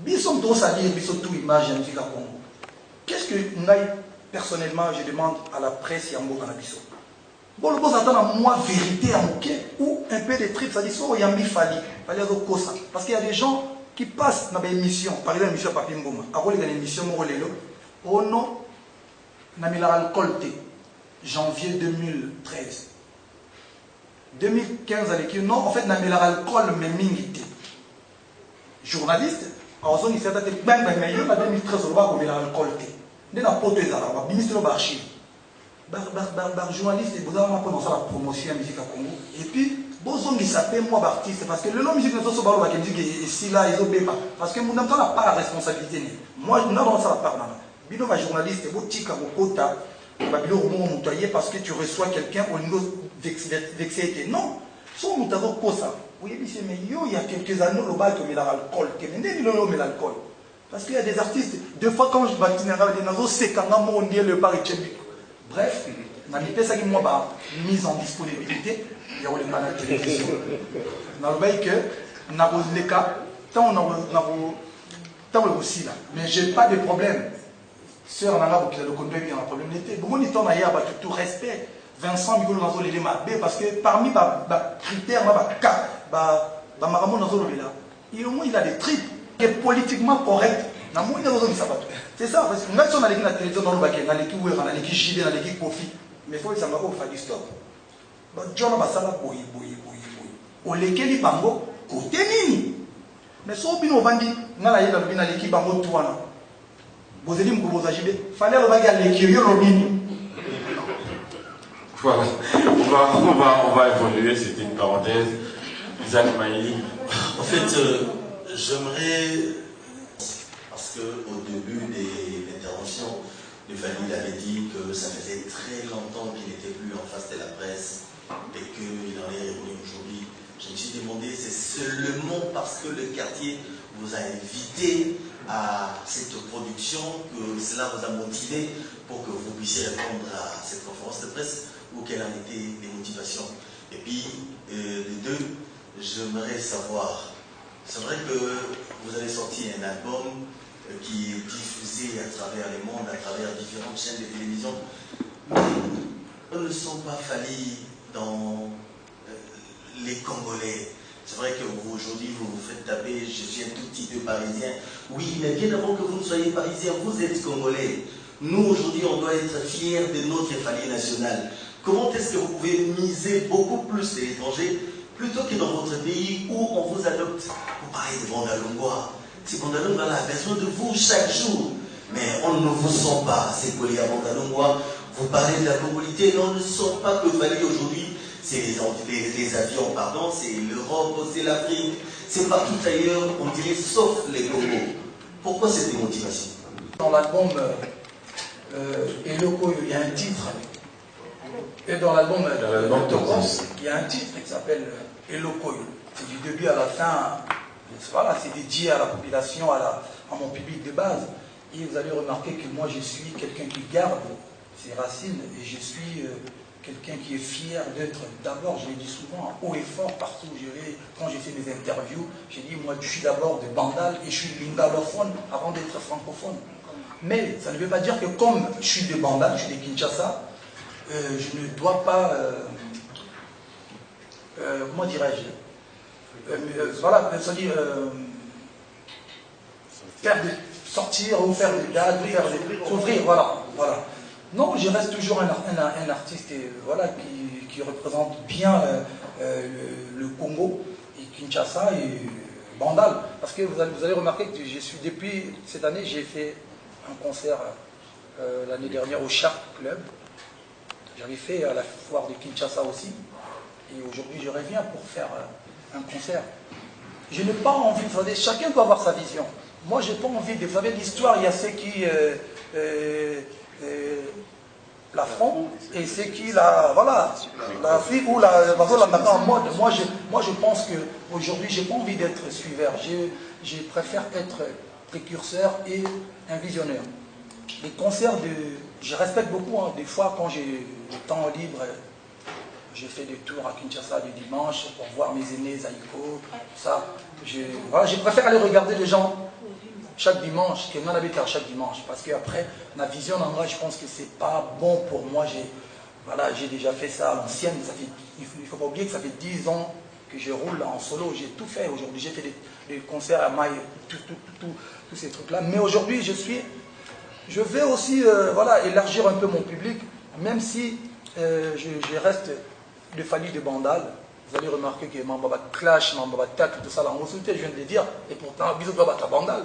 bisous tout ça dire, bisous tout image en Tika Congo. Qu'est-ce que personnellement, je demande à la presse Yambo Kanabiso? Bon, le boss attend à moi vérité à moquer ou un peu de tripes, ça dit, so Yambi Fali, Fali Azo Kosa. Parce qu'il y a des gens qui passent dans des émissions, par exemple, l'émission Papi Mboma, à quoi il y a une émission Morolelo, au nom, Namilaral Kolte, janvier 2013. 2015 avec non en fait n'a mis l'alcool mais mingité journaliste en zone ici c'était ben mais il y a 2013 on va comme l'alcool té de la pote ezala ba ministre ba archive ba journaliste vous avez pas dans la promotion de musique à Congo et puis bozongi s'appelle moi artiste parce que le nom musique ne sont pas la musique ici là ils ont pas parce que mon n'a pas la responsabilité moi non dans ça la part là bino ba journaliste botika bokota parce que tu reçois quelqu'un au niveau vexé. Non, son moutado cosa. Oui, mais il y a quelques années, le bal comme l'alcool. L'alcool. Parce qu'il y a des artistes, deux fois quand je bâtis c'est quand on dit le Paris Tchébik. Bref, on a mis ça qui m'a mise en disponibilité. Il y a le canal télévision. On a le que, on a les cas, tant on a aussi là. Mais j'ai pas de problème. Sœur Nanga qui a le conduit bien, un problème n'était. Bon, on y tourne ailleurs, tout respect. Vincent Migolo Nazo les mabé parce que parmi les critères, il au moins il a des tripes qui est politiquement correct. C'est ça, parce que même si on a l'équipe de la télévision dans le baquet, on a l'équipe Ouéra, on a l'équipe JD, on a l'équipe Kofi, mais il faut que ça faire du stop. John Basala, boy. On l'équipe Bango, côté nini. Mais si on a l'équipe Bango, tout là. Fallait le bagage l'équipe Robin. Voilà, on va évoluer, c'était une parenthèse. Isaac Maïli. En fait, j'aimerais, parce qu'au début de l'intervention, le Fali avait dit que ça faisait très longtemps qu'il n'était plus en face de la presse et qu'il en est revenu aujourd'hui. Je me suis demandé, c'est seulement parce que le quartier vous a invité à cette production que cela vous a motivé pour que vous puissiez répondre à cette conférence de presse ou quelles en étaient les motivations. Et puis, les deux, j'aimerais savoir, c'est vrai que vous avez sorti un album qui est diffusée à travers les mondes, à travers différentes chaînes de télévision. Mais on ne sent pas Fally dans les Congolais. C'est vrai que vous, aujourd'hui, vous vous faites taper, je suis un tout petit peu parisien. Oui, mais bien avant que vous ne soyez parisien, vous êtes Congolais. Nous, aujourd'hui, on doit être fiers de notre Fally national. Comment est-ce que vous pouvez miser beaucoup plus de l'étranger plutôt que dans votre pays où on vous adopte? Vous parlez de Bandalungwa. C'est Bandalungwa a besoin de vous chaque jour. Mais on ne vous sent pas assez collé à Bandalungwa. Vous parlez de la congolité, mais on ne sent pas que Fally aujourd'hui, c'est les avions, pardon, c'est l'Europe, c'est l'Afrique, c'est partout ailleurs, on dirait, sauf les Congo. Pourquoi cette démotivation? Dans l'album Eloko, il y a un titre. Et dans l'album Tokos, il y a un titre qui s'appelle Eloko. C'est du début à la fin. Voilà, c'est dédié à la population, à mon public de base. Et vous allez remarquer que moi, je suis quelqu'un qui garde ses racines et je suis quelqu'un qui est fier d'être, d'abord, je l'ai dit souvent, haut et fort, partout où je vais, quand j'ai fait mes interviews, j'ai dit, moi, je suis d'abord de Bandal et je suis lingalophone avant d'être francophone. Mais ça ne veut pas dire que comme je suis de Bandal, je suis de Kinshasa, je ne dois pas, comment dirais-je, voilà, c'est-à-dire, sortir ou faire des dates, s'ouvrir, voilà. Non, je reste toujours un artiste voilà, qui représente bien le Congo et Kinshasa et Bandal. Parce que vous allez remarquer que depuis cette année, j'ai fait un concert l'année dernière au Shark Club. J'avais fait à la foire de Kinshasa aussi. Et aujourd'hui, je reviens pour faire un concert. Je n'ai pas envie, vous savez, chacun doit avoir sa vision. Moi, je n'ai pas envie de... Vous savez, l'histoire, il y a ceux qui... la font et c'est qui la fille ou la en mode. Moi je pense qu'aujourd'hui j'ai pas envie d'être suiveur, je préfère être précurseur et un visionnaire. Les concerts je respecte beaucoup, hein. Des fois quand j'ai le temps libre, je fais des tours à Kinshasa du dimanche pour voir mes aînés, Zaïko, tout ça. Je préfère aller regarder les gens chaque dimanche, que chaque dimanche, parce qu'après, ma vision en vrai, je pense que c'est pas bon pour moi. J'ai déjà fait ça à l'ancienne. Il ne faut pas oublier que ça fait 10 ans que je roule en solo. J'ai tout fait aujourd'hui. J'ai fait des concerts à Maï, tous ces trucs-là. Mais aujourd'hui, je vais aussi élargir un peu mon public, même si je reste le Fally de Bandal. Vous allez remarquer que Mambaba Clash, Mambaba Tac, tout ça, là, en je viens de le dire, et pourtant, bisous de Bandal.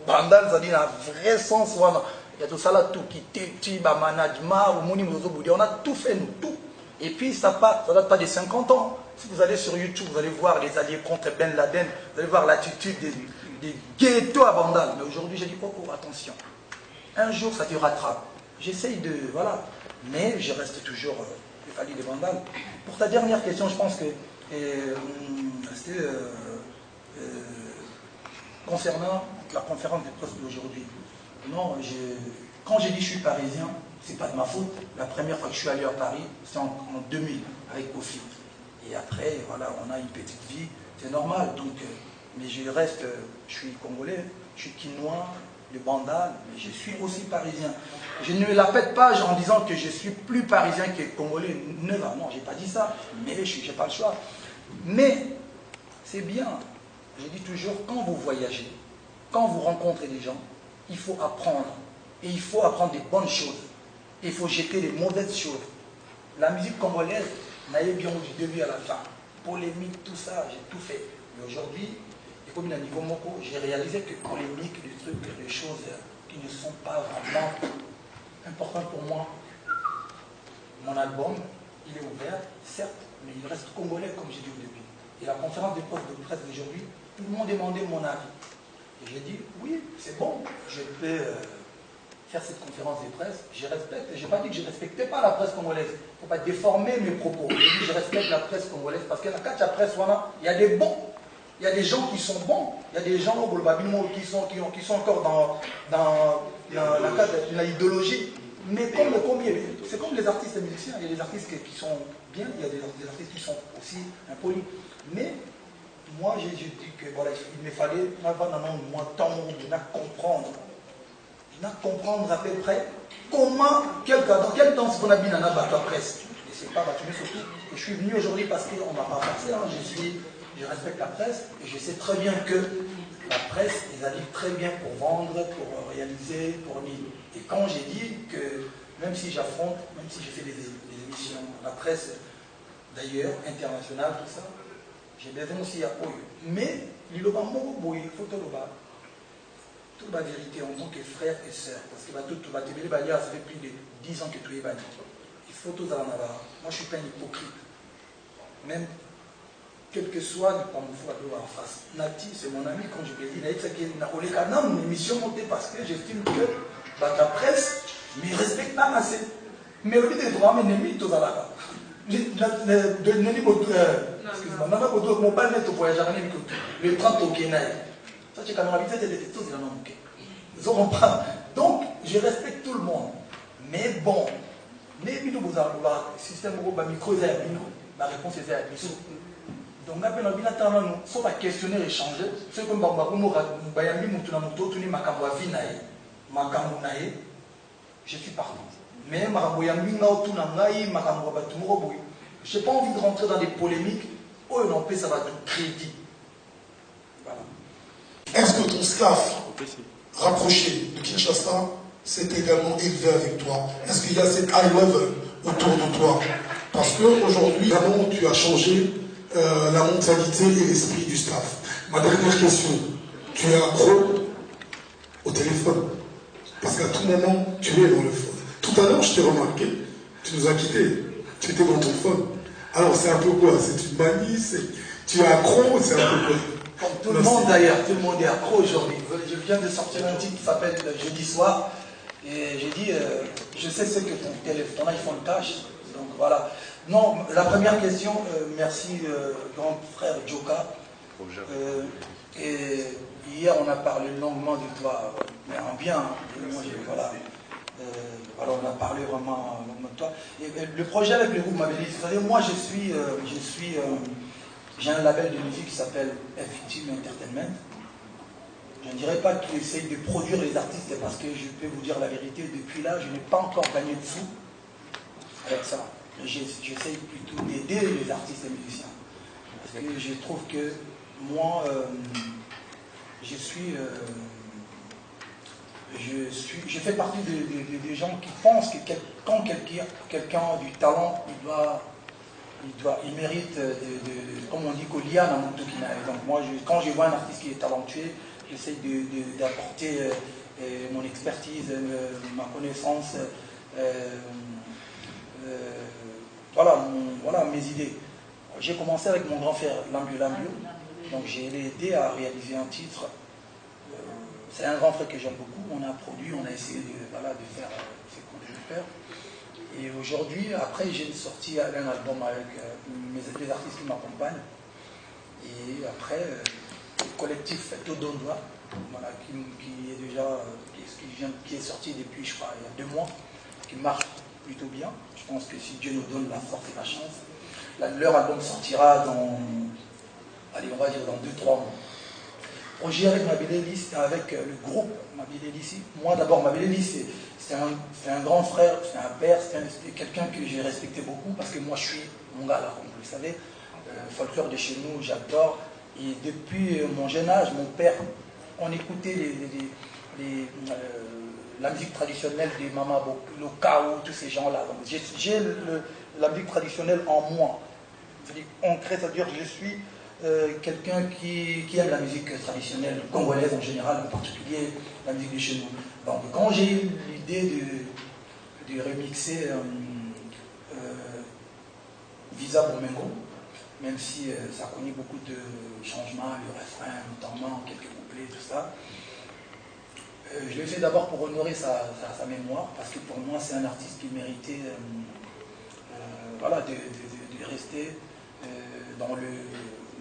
Bandal, ça dit dans le vrai sens, il y a tout ça là, tout qui tiba, management, on a tout fait, nous, tout. Et puis, ça ne date pas de 50 ans. Si vous allez sur YouTube, vous allez voir les alliés contre Ben Laden, vous allez voir l'attitude des ghettos à Bandal. Mais aujourd'hui, j'ai dit, oh, attention, un jour, ça te rattrape. J'essaye de, voilà, mais je reste toujours le Fally de Bandal. Pour ta dernière question, je pense que c'était concernant la conférence de presse d'aujourd'hui. Non, quand j'ai dit je suis parisien, c'est pas de ma faute. La première fois que je suis allé à Paris, c'était en 2000 avec Kofi. Et après, voilà, on a une petite vie, c'est normal. Donc, mais je suis congolais, je suis quinois, de Bandal, mais je suis aussi parisien. Je ne la pète pas en disant que je suis plus parisien que congolais. Non, j'ai pas dit ça, mais je n'ai pas le choix. Mais c'est bien, je dis toujours, quand vous voyagez, quand vous rencontrez des gens, il faut apprendre. Et il faut apprendre des bonnes choses. Et il faut jeter les mauvaises choses. La musique congolaise, n'ayez bien du début à la fin. Polémique, tout ça, j'ai tout fait. Mais aujourd'hui, comme il a dit Moko, j'ai réalisé que polémique, des trucs, des choses qui ne sont pas vraiment importantes pour moi. Mon album, il est ouvert, certes, mais il reste congolais, comme j'ai dit au début. Et la conférence de presse d'aujourd'hui, tout le monde demandait mon avis. Et j'ai dit, oui, c'est bon, je peux faire cette conférence de presse, je respecte. Je n'ai pas dit que je ne respectais pas la presse congolaise. Il ne faut pas déformer mes propos. J'ai dit, je respecte la presse congolaise parce que quand la presse, il y a des bons. Il y a des gens qui sont bons, il y a des gens qui sont encore dans la idéologie. Mais c'est comme les artistes et les musiciens, il y a des artistes qui sont bien, il y a des artistes qui sont aussi impolis. Mais moi, j'ai dit que voilà, il me fallait, moi, temps de comprendre. De comprendre à peu près comment, dans quel temps on a bien dans la presse. Et c'est pas battu, mais surtout, je suis venu aujourd'hui parce qu'on ne m'a pas forcé, hein, je respecte la presse et je sais très bien que la presse, ils arrivent très bien pour vendre, pour réaliser, pour lire. Et quand j'ai dit que même si j'affronte, même si je fais des émissions, la presse d'ailleurs, internationale, tout ça, j'ai besoin aussi d'appuyer. Mais, il faut toute la vérité en tant que frère et sœur. Parce que ça fait plus de 10 ans que tu es banni. Il faut tout en avoir. Moi, je ne suis pas un hypocrite. Même, quel que soit le pamphlet en face. Nati, c'est mon ami, quand je lui ai dit, Naït, c'est qu'il n'a pas une émission montée parce que j'estime que la presse ne respecte pas assez. Mais au lieu de droit, mais n'est tout à l'heure. Le 30 au Kenya. Ça, c'est quand même donc, je respecte tout le monde. Mais bon, système micro, la réponse est donc, on va questionner, échanger. C'est comme je suis partant. Mais je n'ai pas envie de rentrer dans des polémiques où on peut ça va tout crédit. Voilà. Est-ce que ton staff rapproché de Kinshasa s'est également élevé avec toi? Est-ce qu'il y a cette high level autour de toi? Parce qu'aujourd'hui, vraiment, tu as changé la mentalité et l'esprit du staff. Ma dernière question, tu es accro au téléphone? Parce qu'à tout moment, tu es dans le phone. Tout à l'heure, je t'ai remarqué, tu nous as quittés, tu étais dans ton phone. Alors, c'est un peu quoi? C'est une manie? Tu es accro? C'est un peu quoi? Comme tout le monde d'ailleurs, tout le monde est accro aujourd'hui. Je viens de sortir un titre qui s'appelle Jeudi soir. Et j'ai dit, je sais ce que ton iPhone cache. Donc voilà. Non, la première question, merci grand frère Joka. Et hier on a parlé longuement de toi, mais en bien. Moi, voilà. Alors on a parlé vraiment longuement de toi. Et le projet avec le groupe Mabélis, vous savez, moi j'ai un label de musique qui s'appelle FT Entertainment. Je ne dirais pas qu'il essaye de produire les artistes parce que je peux vous dire la vérité, depuis là, je n'ai pas encore gagné de sous avec ça. J'essaye plutôt d'aider les artistes et musiciens. Parce que je trouve que moi, je fais partie des gens qui pensent que quand quelqu'un a du talent, il mérite, comme on dit, qu'Olia dans mon Tokina. Donc moi, quand je vois un artiste qui est talentueux, j'essaie d'apporter mon expertise, ma connaissance, voilà mes idées. J'ai commencé avec mon grand frère, Lambio. Donc j'ai aidé à réaliser un titre. C'est un grand frère que j'aime beaucoup. On a produit, on a essayé de faire ce qu'on devait faire. Et aujourd'hui, après, j'ai sorti un album avec les artistes qui m'accompagnent. Et après, le collectif Todondoa, voilà, qui est sorti depuis, je crois, il y a 2 mois, qui marche plutôt bien. Je pense que si Dieu nous donne la force et la chance, leur album sortira dans, allez, on va dire dans 2-3 mois. Projet avec Mabélélis, avec le groupe Mabélélis. Moi d'abord, Mabélélis, c'est un grand frère, c'est un père, c'est quelqu'un que j'ai respecté beaucoup parce que moi je suis mon gars là, comme vous le savez. Folklore de chez nous, j'adore. Et depuis mon jeune âge, mon père, on écoutait la musique traditionnelle des Mama le Kao, tous ces gens-là. Donc j'ai la musique traditionnelle en moi. C'est-à-dire ancré, c'est-à-dire que je suis quelqu'un qui aime la musique traditionnelle congolaise en général, en particulier la musique de chez nous. Donc quand j'ai eu l'idée de remixer Visa Bomengo, même si ça connaît beaucoup de changements, le refrain notamment, quelques couplets, tout ça, je l'ai fait d'abord pour honorer sa mémoire, parce que pour moi c'est un artiste qui méritait de rester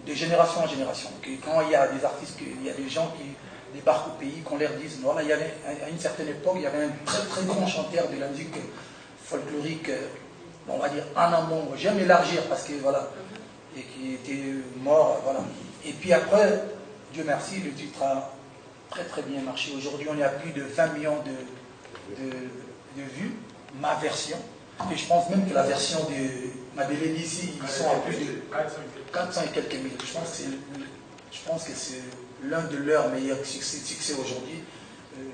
de génération en génération. Quand il y a des artistes, il y a des gens qui débarquent au pays, qu'on leur dise, voilà, il y avait, à une certaine époque, il y avait un très très grand chanteur de la musique folklorique, on va dire en amont, j'aime élargir parce que voilà, et qui était mort, voilà. Et puis après, Dieu merci, le titre a très très bien marché. Aujourd'hui, on est à plus de 20 millions de vues, ma version. Et je pense même que la version de Madeleine ici, ils sont à plus de 400 et quelques mille. Je pense que c'est l'un de leurs meilleurs succès aujourd'hui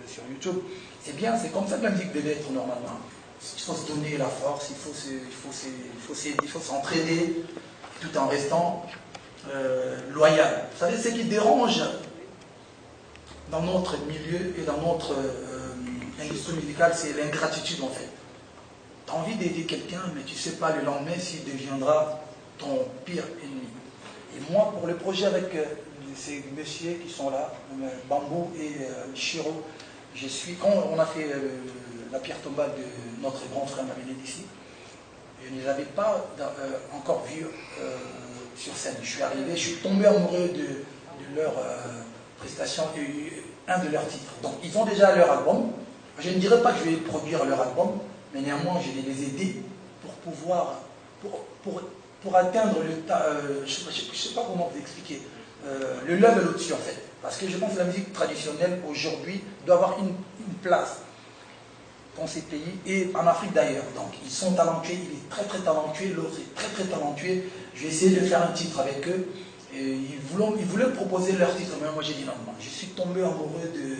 sur YouTube. C'est bien, c'est comme ça que la musique devait être normalement. Il faut se donner la force, il faut s'entraider tout en restant loyal. Vous savez, ce qui dérange dans notre milieu et dans notre industrie musicale, c'est l'ingratitude en fait. Tu as envie d'aider quelqu'un, mais tu ne sais pas le lendemain s'il deviendra ton pire ennemi. Et moi, pour le projet avec ces messieurs qui sont là, Bambou et Chiro, quand on a fait la pierre tombale de notre grand frère Mabélé d'ici, je ne les avais pas encore vus sur scène. Je suis arrivé, je suis tombé amoureux de leur prestation et un de leurs titres. Donc ils ont déjà leur album. Je ne dirais pas que je vais produire leur album, mais néanmoins je vais les aider pour pouvoir, pour atteindre le je ne sais pas comment vous expliquer, le level au-dessus en fait. Parce que je pense que la musique traditionnelle aujourd'hui doit avoir une place dans ces pays et en Afrique d'ailleurs. Donc ils sont talentueux, il est très très talentueux, l'autre est très très talentueux. Je vais essayer de faire un titre avec eux. Et ils voulaient me proposer leur titre, mais moi j'ai dit non, je suis tombé amoureux de...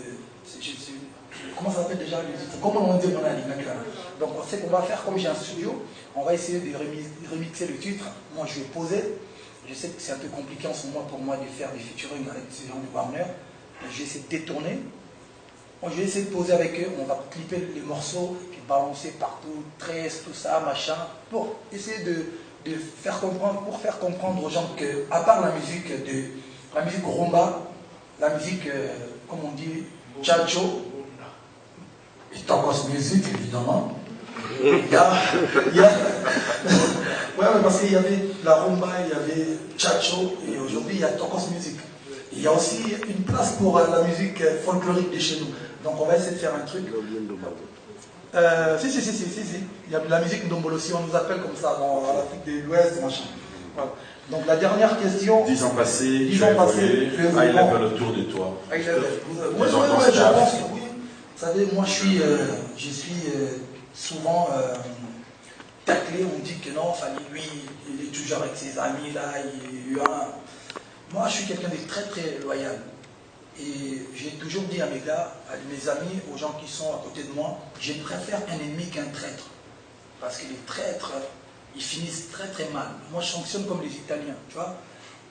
comment ça s'appelle déjà le titre? Comment on dit mon ami? Donc on sait qu'on va faire, comme j'ai un studio, on va essayer de remixer le titre. Moi je vais poser. Je sais que c'est un peu compliqué en ce moment pour moi de faire des featuring avec ces gens de Warner. Je vais essayer de détourner. Je vais essayer de poser avec eux, on va clipper les morceaux, et puis balancer partout, 13, tout ça, machin, pour essayer de faire comprendre aux gens que, à part la musique rumba, la musique, comme on dit, chacho, et tokos music évidemment, ouais, parce qu'il y avait la rumba, il y avait chacho, et aujourd'hui il y a tokos music. Il y a aussi une place pour la musique folklorique de chez nous. Donc on va essayer de faire un truc. Si. Il y a la musique Ndombolo aussi, on nous appelle comme ça dans l'Afrique de l'Ouest, machin. Voilà. Donc la dernière question. 10 ans passés, tu as évolué, high level autour de toi. High level. Oui, je pense que oui. Vous savez, moi je suis souvent taclé, on dit que non, lui, il est toujours avec ses amis là, moi je suis quelqu'un de très très loyal. Et j'ai toujours dit à mes gars, à mes amis, aux gens qui sont à côté de moi, je préfère un ennemi qu'un traître. Parce que les traîtres, ils finissent très très mal. Moi, je fonctionne comme les Italiens, tu vois.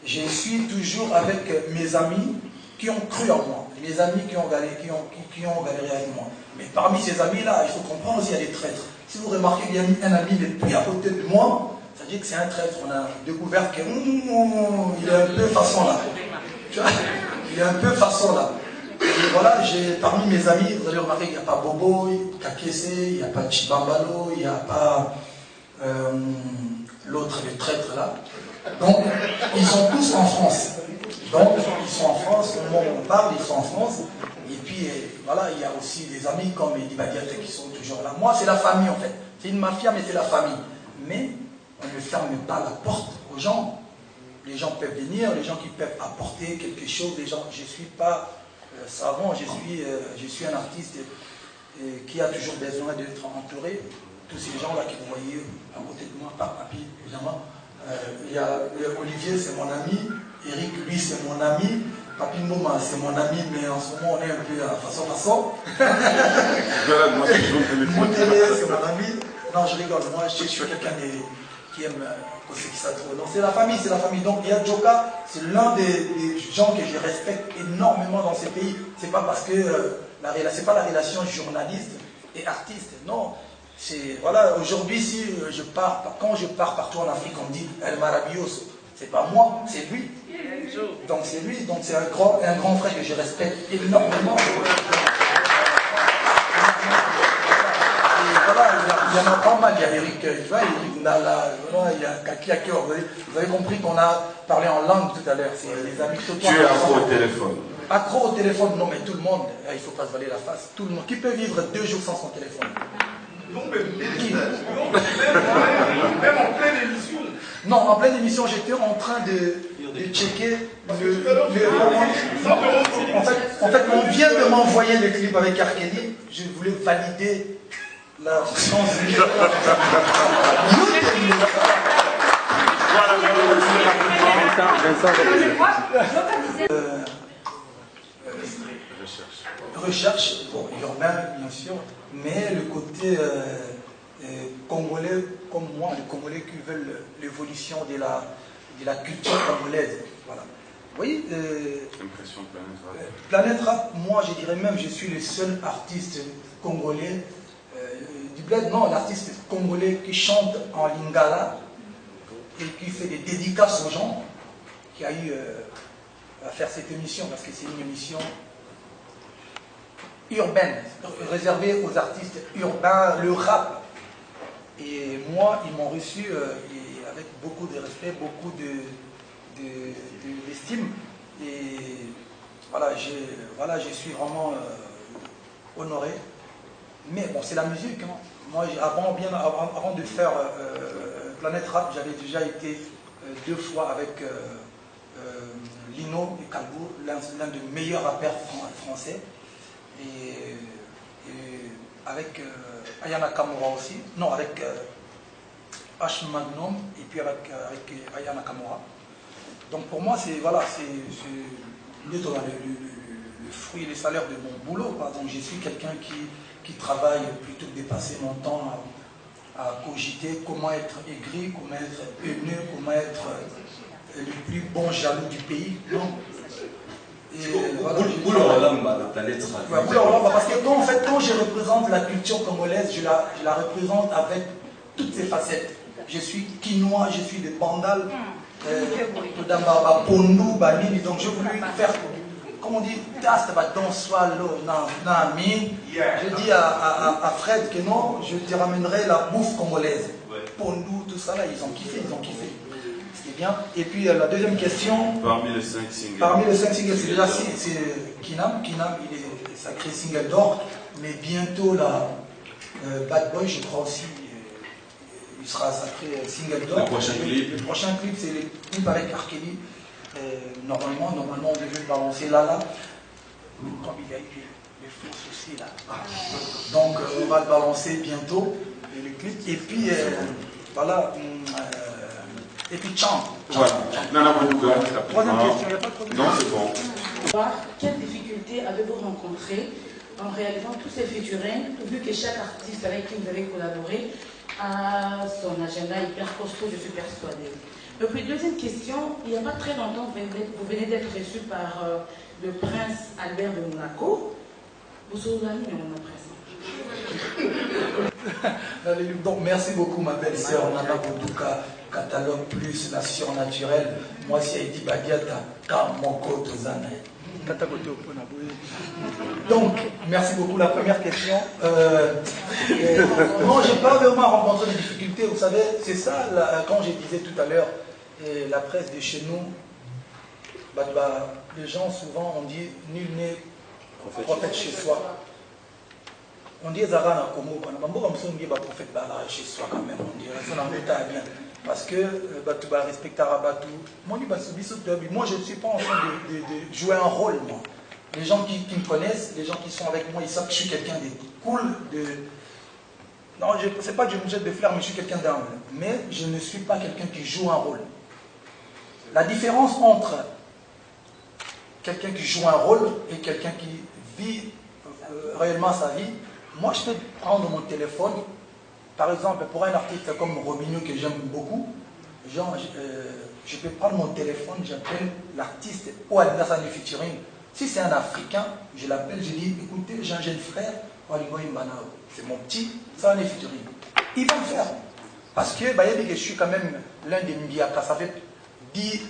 Je suis toujours avec mes amis qui ont cru en moi. Mes amis qui ont galéré avec moi. Mais parmi ces amis-là, il faut comprendre aussi qu'il y a des traîtres. Si vous remarquez qu'il y a un ami depuis à côté de moi, ça veut dire que c'est un traître. On a découvert qu'il est un peu façon là. Tu vois, il est un peu façon là. Et voilà, parmi mes amis, vous allez remarquer qu'il n'y a pas Bobo, Kakiese, il n'y a pas Chibambalo, il n'y a pas l'autre, le traître là. Donc, ils sont tous en France. Donc, ils sont en France, au moment où on parle, ils sont en France. Et puis, voilà, il y a aussi des amis comme Eddie Badiate qui sont toujours là. Moi, c'est la famille en fait. C'est une mafia, mais c'est la famille. Mais on ne ferme pas la porte aux gens. Les gens peuvent venir, les gens qui peuvent apporter quelque chose. Les gens, je ne suis pas savant, je suis un artiste qui a toujours besoin d'être entouré. Tous ces gens-là que vous voyez à côté de moi, pas Papi, évidemment. Il y a Olivier, c'est mon ami. Eric, lui, c'est mon ami. Papi Mouma, c'est mon ami, mais en ce moment, on est un peu à façon. Moutélé, c'est mon ami. Non, je rigole. Moi, je suis quelqu'un qui aime Kosekisatro. Donc, c'est la famille. Donc, il y a Joka, c'est l'un des gens que je respecte énormément dans ces pays. C'est pas parce que c'est pas la relation journaliste et artiste. Non. Voilà, aujourd'hui, quand je pars partout en Afrique, on me dit El Maravilloso. C'est pas moi, c'est lui. Donc c'est lui, donc c'est un grand frère que je respecte énormément. Et voilà, il y en a pas mal. Il y a Eric Nala, il y a Kaki Akio. Vous avez compris qu'on a parlé en langue tout à l'heure. C'est les amis Tu es accro au téléphone. Accro au téléphone, non, mais tout le monde, il ne faut pas se voiler la face. Tout le monde. Qui peut vivre 2 jours sans son téléphone? Même en pleine émission. Non, en pleine émission, j'étais en train de checker en fait, on vient de m'envoyer le clip avec Arkeli. Je voulais valider la fréquence. Recherche, bon, urbain bien sûr, mais le côté congolais, comme moi, les Congolais qui veulent l'évolution de la culture congolaise. Voilà. Vous voyez, Planète Rap, moi je dirais même, je suis le seul artiste congolais du bled, non, l'artiste congolais qui chante en lingala et qui fait des dédicaces aux gens, qui a eu à faire cette émission, parce que c'est une émission urbaine, réservée aux artistes urbains, le rap. Et moi, ils m'ont reçu avec beaucoup de respect, beaucoup d'estime. Et voilà, je suis vraiment honoré. Mais bon, c'est la musique. Hein. Moi, avant de faire Planète Rap, j'avais déjà été 2 fois avec Lino et Kalbo, l'un des meilleurs rappeurs français. Et avec Aya Nakamura aussi, non, avec H Magnum et puis avec Aya Nakamura. Donc pour moi, c'est voilà, c'est le fruit et le salaire de mon boulot. Quoi. Donc je suis quelqu'un qui travaille plutôt que de passer mon temps à cogiter comment être aigri, comment être haineux, comment être le plus bon jaloux du pays. Non. Parce que quand je représente la culture congolaise, je la représente avec toutes ses facettes. Je suis quinois, je suis de Bandal, Pondu, Banini, donc je voulais faire, comme on dit, je dis à Fred que non, je te ramènerai la bouffe congolaise. Pondu, tout ça là, ils ont kiffé. C'est bien. Et puis la deuxième question. Parmi les 5 singles. Parmi les 5 singles, c'est déjà Kinam. Kinam, il est sacré single d'or. Mais bientôt, Bad Boy, je crois aussi, il sera sacré single d'or. Le prochain clip. Le prochain clip, c'est le clip avec Arkeli. Normalement, on devait balancer là. Comme il y a eu les faux soucis là. Donc, on va le balancer bientôt, le clip. Et puis, voilà. Et puis Chant. Voilà. Troisième question, il n'y a pas de problème. Non, c'est bon. Quelles difficultés avez-vous rencontrées en réalisant tous ces featuring, vu que chaque artiste avec qui vous avez collaboré a son agenda hyper costaud, je suis persuadée. Et puis deuxième question, il n'y a pas très longtemps, vous venez d'être reçu par le prince Albert de Monaco. Vous serez l'ami de mon prince. Donc merci beaucoup ma belle sœur Nana Boudouka, catalogue plus la surnaturelle. Moi si Aïdi Badiata, Kamoko Tozana. Donc, merci beaucoup. La première question. Non, je n'ai pas vraiment rencontré de difficultés. Vous savez, c'est ça, quand je disais tout à l'heure, la presse de chez nous, les gens souvent on dit nul n'est prophète chez soi. On dit Zara na Komo, on dit prophète chez soi quand même. On dit raison en état bien. Parce que tu vas respecter Rabatou. Moi, je ne suis pas en train de jouer un rôle, moi. Les gens qui me connaissent, les gens qui sont avec moi, ils savent que je suis quelqu'un de cool, non, c'est pas que je me jette de fleurs, mais je suis quelqu'un d'humble. Mais je ne suis pas quelqu'un qui joue un rôle. La différence entre quelqu'un qui joue un rôle et quelqu'un qui vit réellement sa vie, moi, je peux prendre mon téléphone. Par exemple, pour un artiste comme Robinho que j'aime beaucoup, genre, je peux prendre mon téléphone, j'appelle l'artiste au anniversaire du featuring. Si c'est un Africain, je l'appelle, je dis, écoutez, j'ai un jeune frère, c'est mon petit, ça en est featuring. Il va le faire. Parce que je suis quand même l'un des Mbiaka, ça fait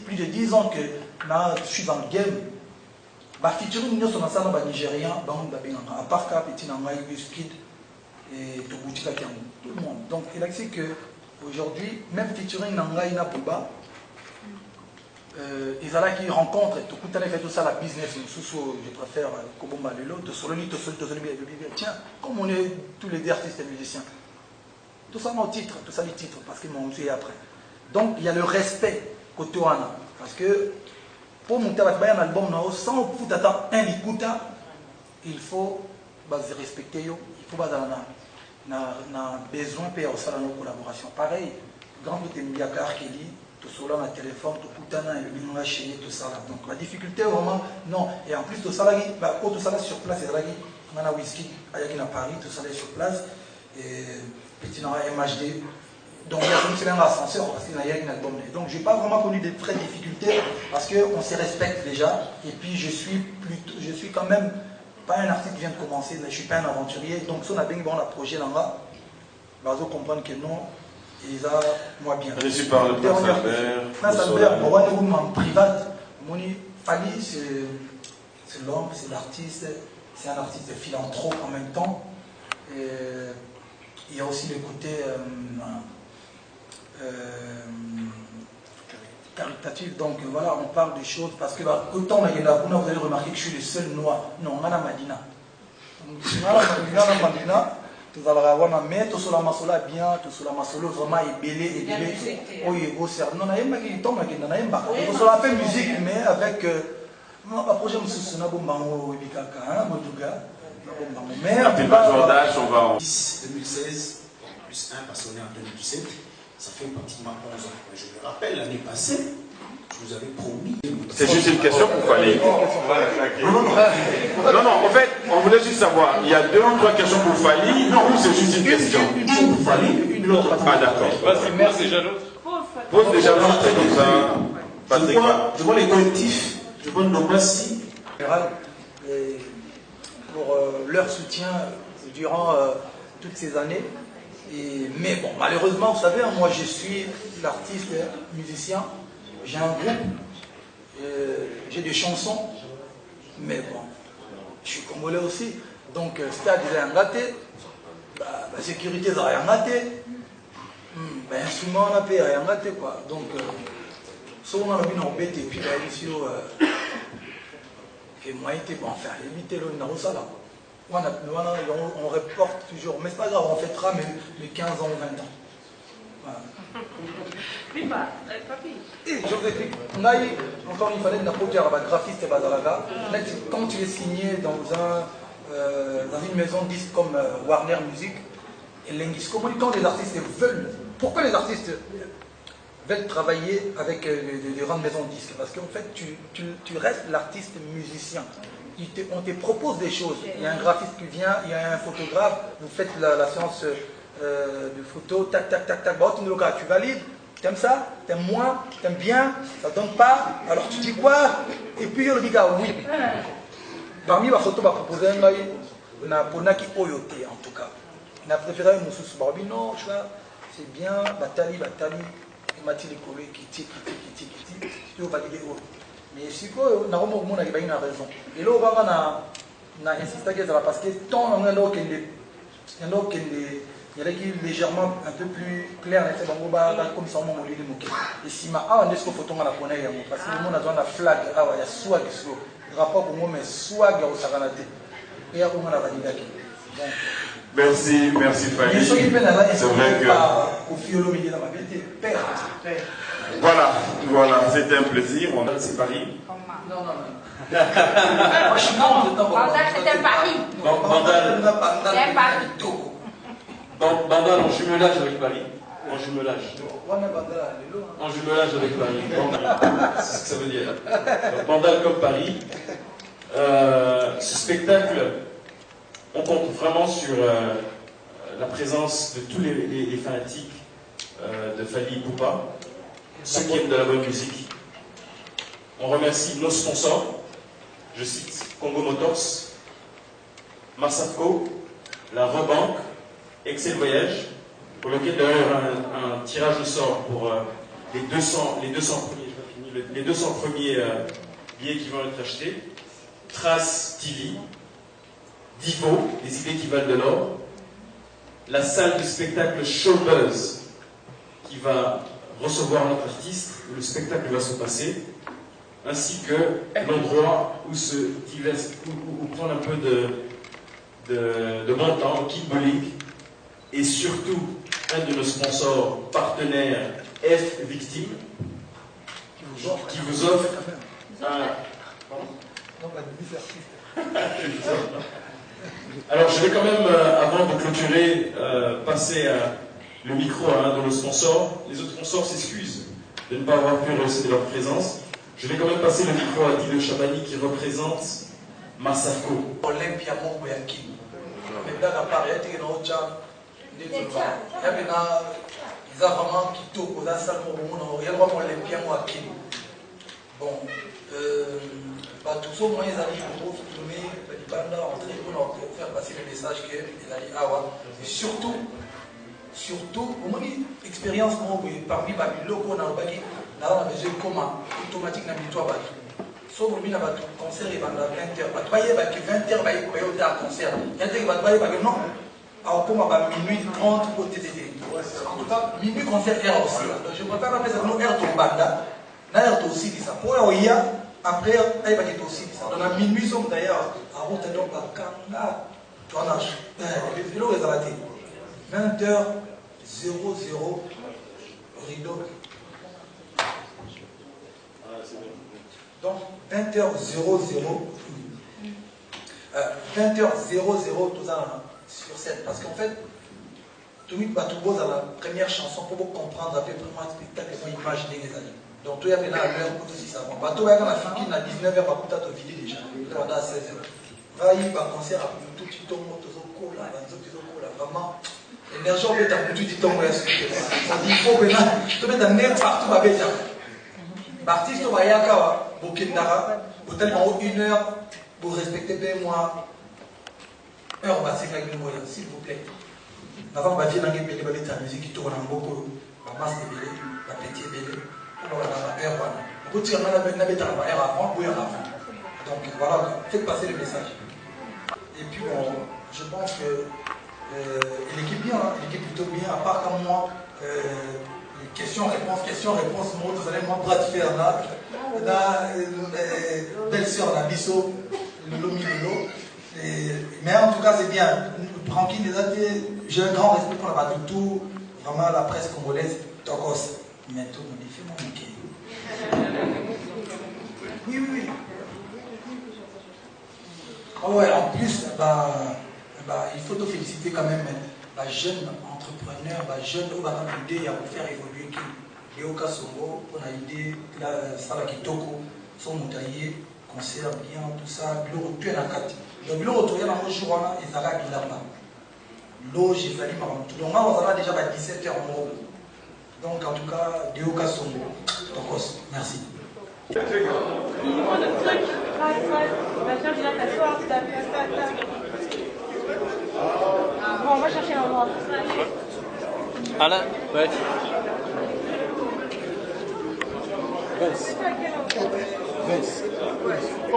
plus de 10 ans que je suis dans le game. Featuring, nous sommes ensemble dans Nigérian, à part Petit Nangaï, Wizkid, et Touboutika Kiamou, tout le monde. Donc, il a dit qu'aujourd'hui, même featuring Nangaï Napouba, ils allaient qui rencontrent, tout le fait tout ça, la business, je préfère Kobomba Lelo, tiens, comme on est tous les deux artistes et musiciens, tout ça nos titres, tout ça les titres, parce qu'ils m'ont tué après. Donc il y a le respect côté Wana. Parce que pour monter un album sans un écouta, il faut se respecter, il faut avoir besoin de nos collaboration. Pareil, grand Tembiaka Kelly, tout cela dans le téléphone, tout Poutana et le Binoula chez tout ça. Donc la difficulté vraiment, non. Et en plus, tout ça, tout ça sur place, on a whisky, à Paris, tout ça sur place. Et petit dans MHD. Donc il y a un ascenseur parce qu'il y a un album. Donc je n'ai pas vraiment connu de vraies difficultés parce qu'on se respecte déjà. Et puis je suis quand même pas un artiste qui vient de commencer, je ne suis pas un aventurier. Donc si on a bien bon la projet là-bas, on va comprendre que non. Et ça, moi bien. Reçu par le Prince Albert. Prince Albert, moi, en privat, Fali, c'est l'homme, c'est l'artiste, c'est un artiste philanthrope en même temps. Et il y a aussi le côté caritatif. Donc voilà, on parle des choses parce que autant vous avez remarqué que je suis le seul noir. Non, on a la Madina. Madina. Tout ça va avoir mais tout cela masola bien, tout cela masolo vraiment ébélé. Oui, au cerveau. Non, il y a qui tombe, il y a pas. Tout cela fait musique, mais avec un projet monsieur Nabombango Ibikaka, Moduga. Mais on va en 2016 plus 1 parce qu'on est en 2017. Ça fait pratiquement 11 ans. Je me rappelle l'année passée. Je vous avais promis. C'est juste une question pour Fali. Non, en fait, on voulait juste savoir, il y a 2 ou 3 questions pour Fali, non, ou c'est juste une question? Une pour Fali, une l'autre. Ah, d'accord. Vas-y, merci déjà l'autre. Pose déjà l'autre, comme ça. Je vois les collectifs, je vois Nomassi. Pour leur soutien durant toutes ces années. Mais bon, malheureusement, vous savez, moi je suis l'artiste, musicien. J'ai un groupe, j'ai des chansons, mais bon, je suis congolais aussi. Donc, stade, ils ont raté, la sécurité, ils ont rien raté, instrument, on a payé, rien raté, quoi. Donc, soit on a mis en bête et puis là, ici, et moi, il était bon, faire éviter le Naroussa là. On reporte toujours, mais c'est pas grave, on fêtera mes 15 ans ou 20 ans. Voilà. Et je vous explique, encore il fallait un graphiste et bazalaga. Quand tu es signé dans une maison de disques comme Warner Music et Lengisco, quand les artistes veulent, pourquoi les artistes veulent travailler avec des grandes maisons de disques? Parce qu'en fait, tu restes l'artiste musicien. On te propose des choses. Il y a un graphiste qui vient, il y a un photographe, vous faites la séance de photos, tac, tac, tac, tac. Bon, tu valides, t'aimes ça, t'aimes moins, t'aimes bien, ça donne pas, alors tu dis quoi? Et puis le gars, oui. Parmi ma photo, je vais proposer un gars, pour Naki Oyote en tout cas. On a préféré un Moussous Barbi, non, c'est bien, Batali, et Mati Lekole, Kiti, tu veux valider. Mais si vous avez raison. Et là, on va insister parce que tant on a il y a qui légèrement un peu plus clair, comme ça, on et si ma on est ce que photo on la connaît, parce que le monde a besoin de la flag, il y a swag, rapport pour moi, mais swag au Saranate. Et après, on a validé. Merci Fali. C'est vrai que. Voilà, c'était un plaisir. C'est Paris. Non. Moi, je suis Bandal, c'était un Paris. Bandal, Bandal en jumelage avec Paris. En jumelage. En jumelage avec Paris. C'est ce que ça veut dire. Donc, Bandal comme Paris. Ce spectacle, on compte vraiment sur la présence de tous les fanatiques de Fali Ipupa, ceux qui aiment de la bonne musique. On remercie nos sponsors. Je cite Congo Motors, Massafco, la Rebanque, Excel Voyage, pour lequel d'ailleurs il y aura un tirage au sort pour les 200 premiers billets qui vont être achetés. Trace TV, Divo, les idées qui valent de l'or, la salle de spectacle Showbuzz qui va recevoir notre artiste, où le spectacle va se passer, ainsi que l'endroit où prendre un peu de bon temps, Kid Bowling, et surtout un de nos sponsors partenaires F victime qui vous offre un... Alors je vais quand même, avant de clôturer, passer le micro à un de nos sponsors. Les autres sponsors s'excusent de ne pas avoir pu rehausser leur présence. Je vais quand même passer le micro à Guy Le Chabani qui représente Massafco. Olympia Mongo Yaki. Maintenant, à Paris, il y a vraiment qui tourne aux assailles pour il y a vraiment Olympia Yaki. Bon, tous ceux qui arrivent pour filmer, les bandes entrer pour faire passer le message qu'ils allaient avoir. Et surtout, au moins, expérience parmi les locaux dans le besoin commun, automatique dans le toit. Sauf que le concert est à 20h. Il y a 20h, il y a un concert. Il y a non, à minuit 30 pour TTT. En tout cas, minuit concert air aussi. Donc je préfère appeler ça air to banda. Air to aussi dit ça. Pour il y a après il va dire aussi ça. Donc à minuit sommes d'ailleurs à route donc à Kanga. Tu en as. Les vélos les arrêtés. 20h00 rideau. Donc 20h00 tout ça sur scène. Parce qu'en fait, tout le monde va la première chanson pour vous comprendre à peu près comment le spectacle et imaginer les années. Donc tout le monde est là à l'heure pour aussi savoir. Tout le monde a fini à 19h, va peut-être te vider déjà. On a 16h. Va y va concert à tout petit temps, tout ça, vraiment. L'énergie en fait à tout petit temps, il faut que tout le monde partout avec ça. L'artiste va y avoir Bokendara, tellement 1 heure pour respecter bien moi. Heure va s'écrire s'il vous plaît. Avant, on va dire que la musique qui tourne en beaucoup, la masse est belle, la petite est belle, on va la heure. On peut dire que la heure avant ou heure avant. Donc voilà, faites passer le message. Et puis bon, je pense que l'équipe bien, l'équipe plutôt bien, à part comme moi. Question-réponse, moi, vous allez moi bras de fer là, belle-sœur la bisso, Lolo. Mais en tout cas, c'est bien. Tranquille, j'ai un grand respect pour la Batutu, vraiment la presse congolaise, Tokos. Mais tout le monde fait mon Mickey. Oui. Oh ouais, en plus, il faut te féliciter quand même. Jeune entrepreneur, jeune qui a une idée pour faire évoluer Léo Kassongo, on a l'idée, Sala Kitoko, son moutaillé, concert bien, tout ça, Bilo tu es dans 4. Donc Bilo retourné dans le jour, et ça va être là-bas. L'eau, j'ai fallu m'en tout. Donc on va déjà à 17h en gros. Donc en tout cas, Léo Kassongo, Tokos, merci. Bon, on va chercher un endroit. Alain, ouais. Vince. Bon,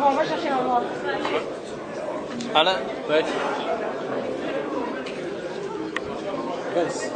on va chercher un endroit. Alain, ouais. Vince.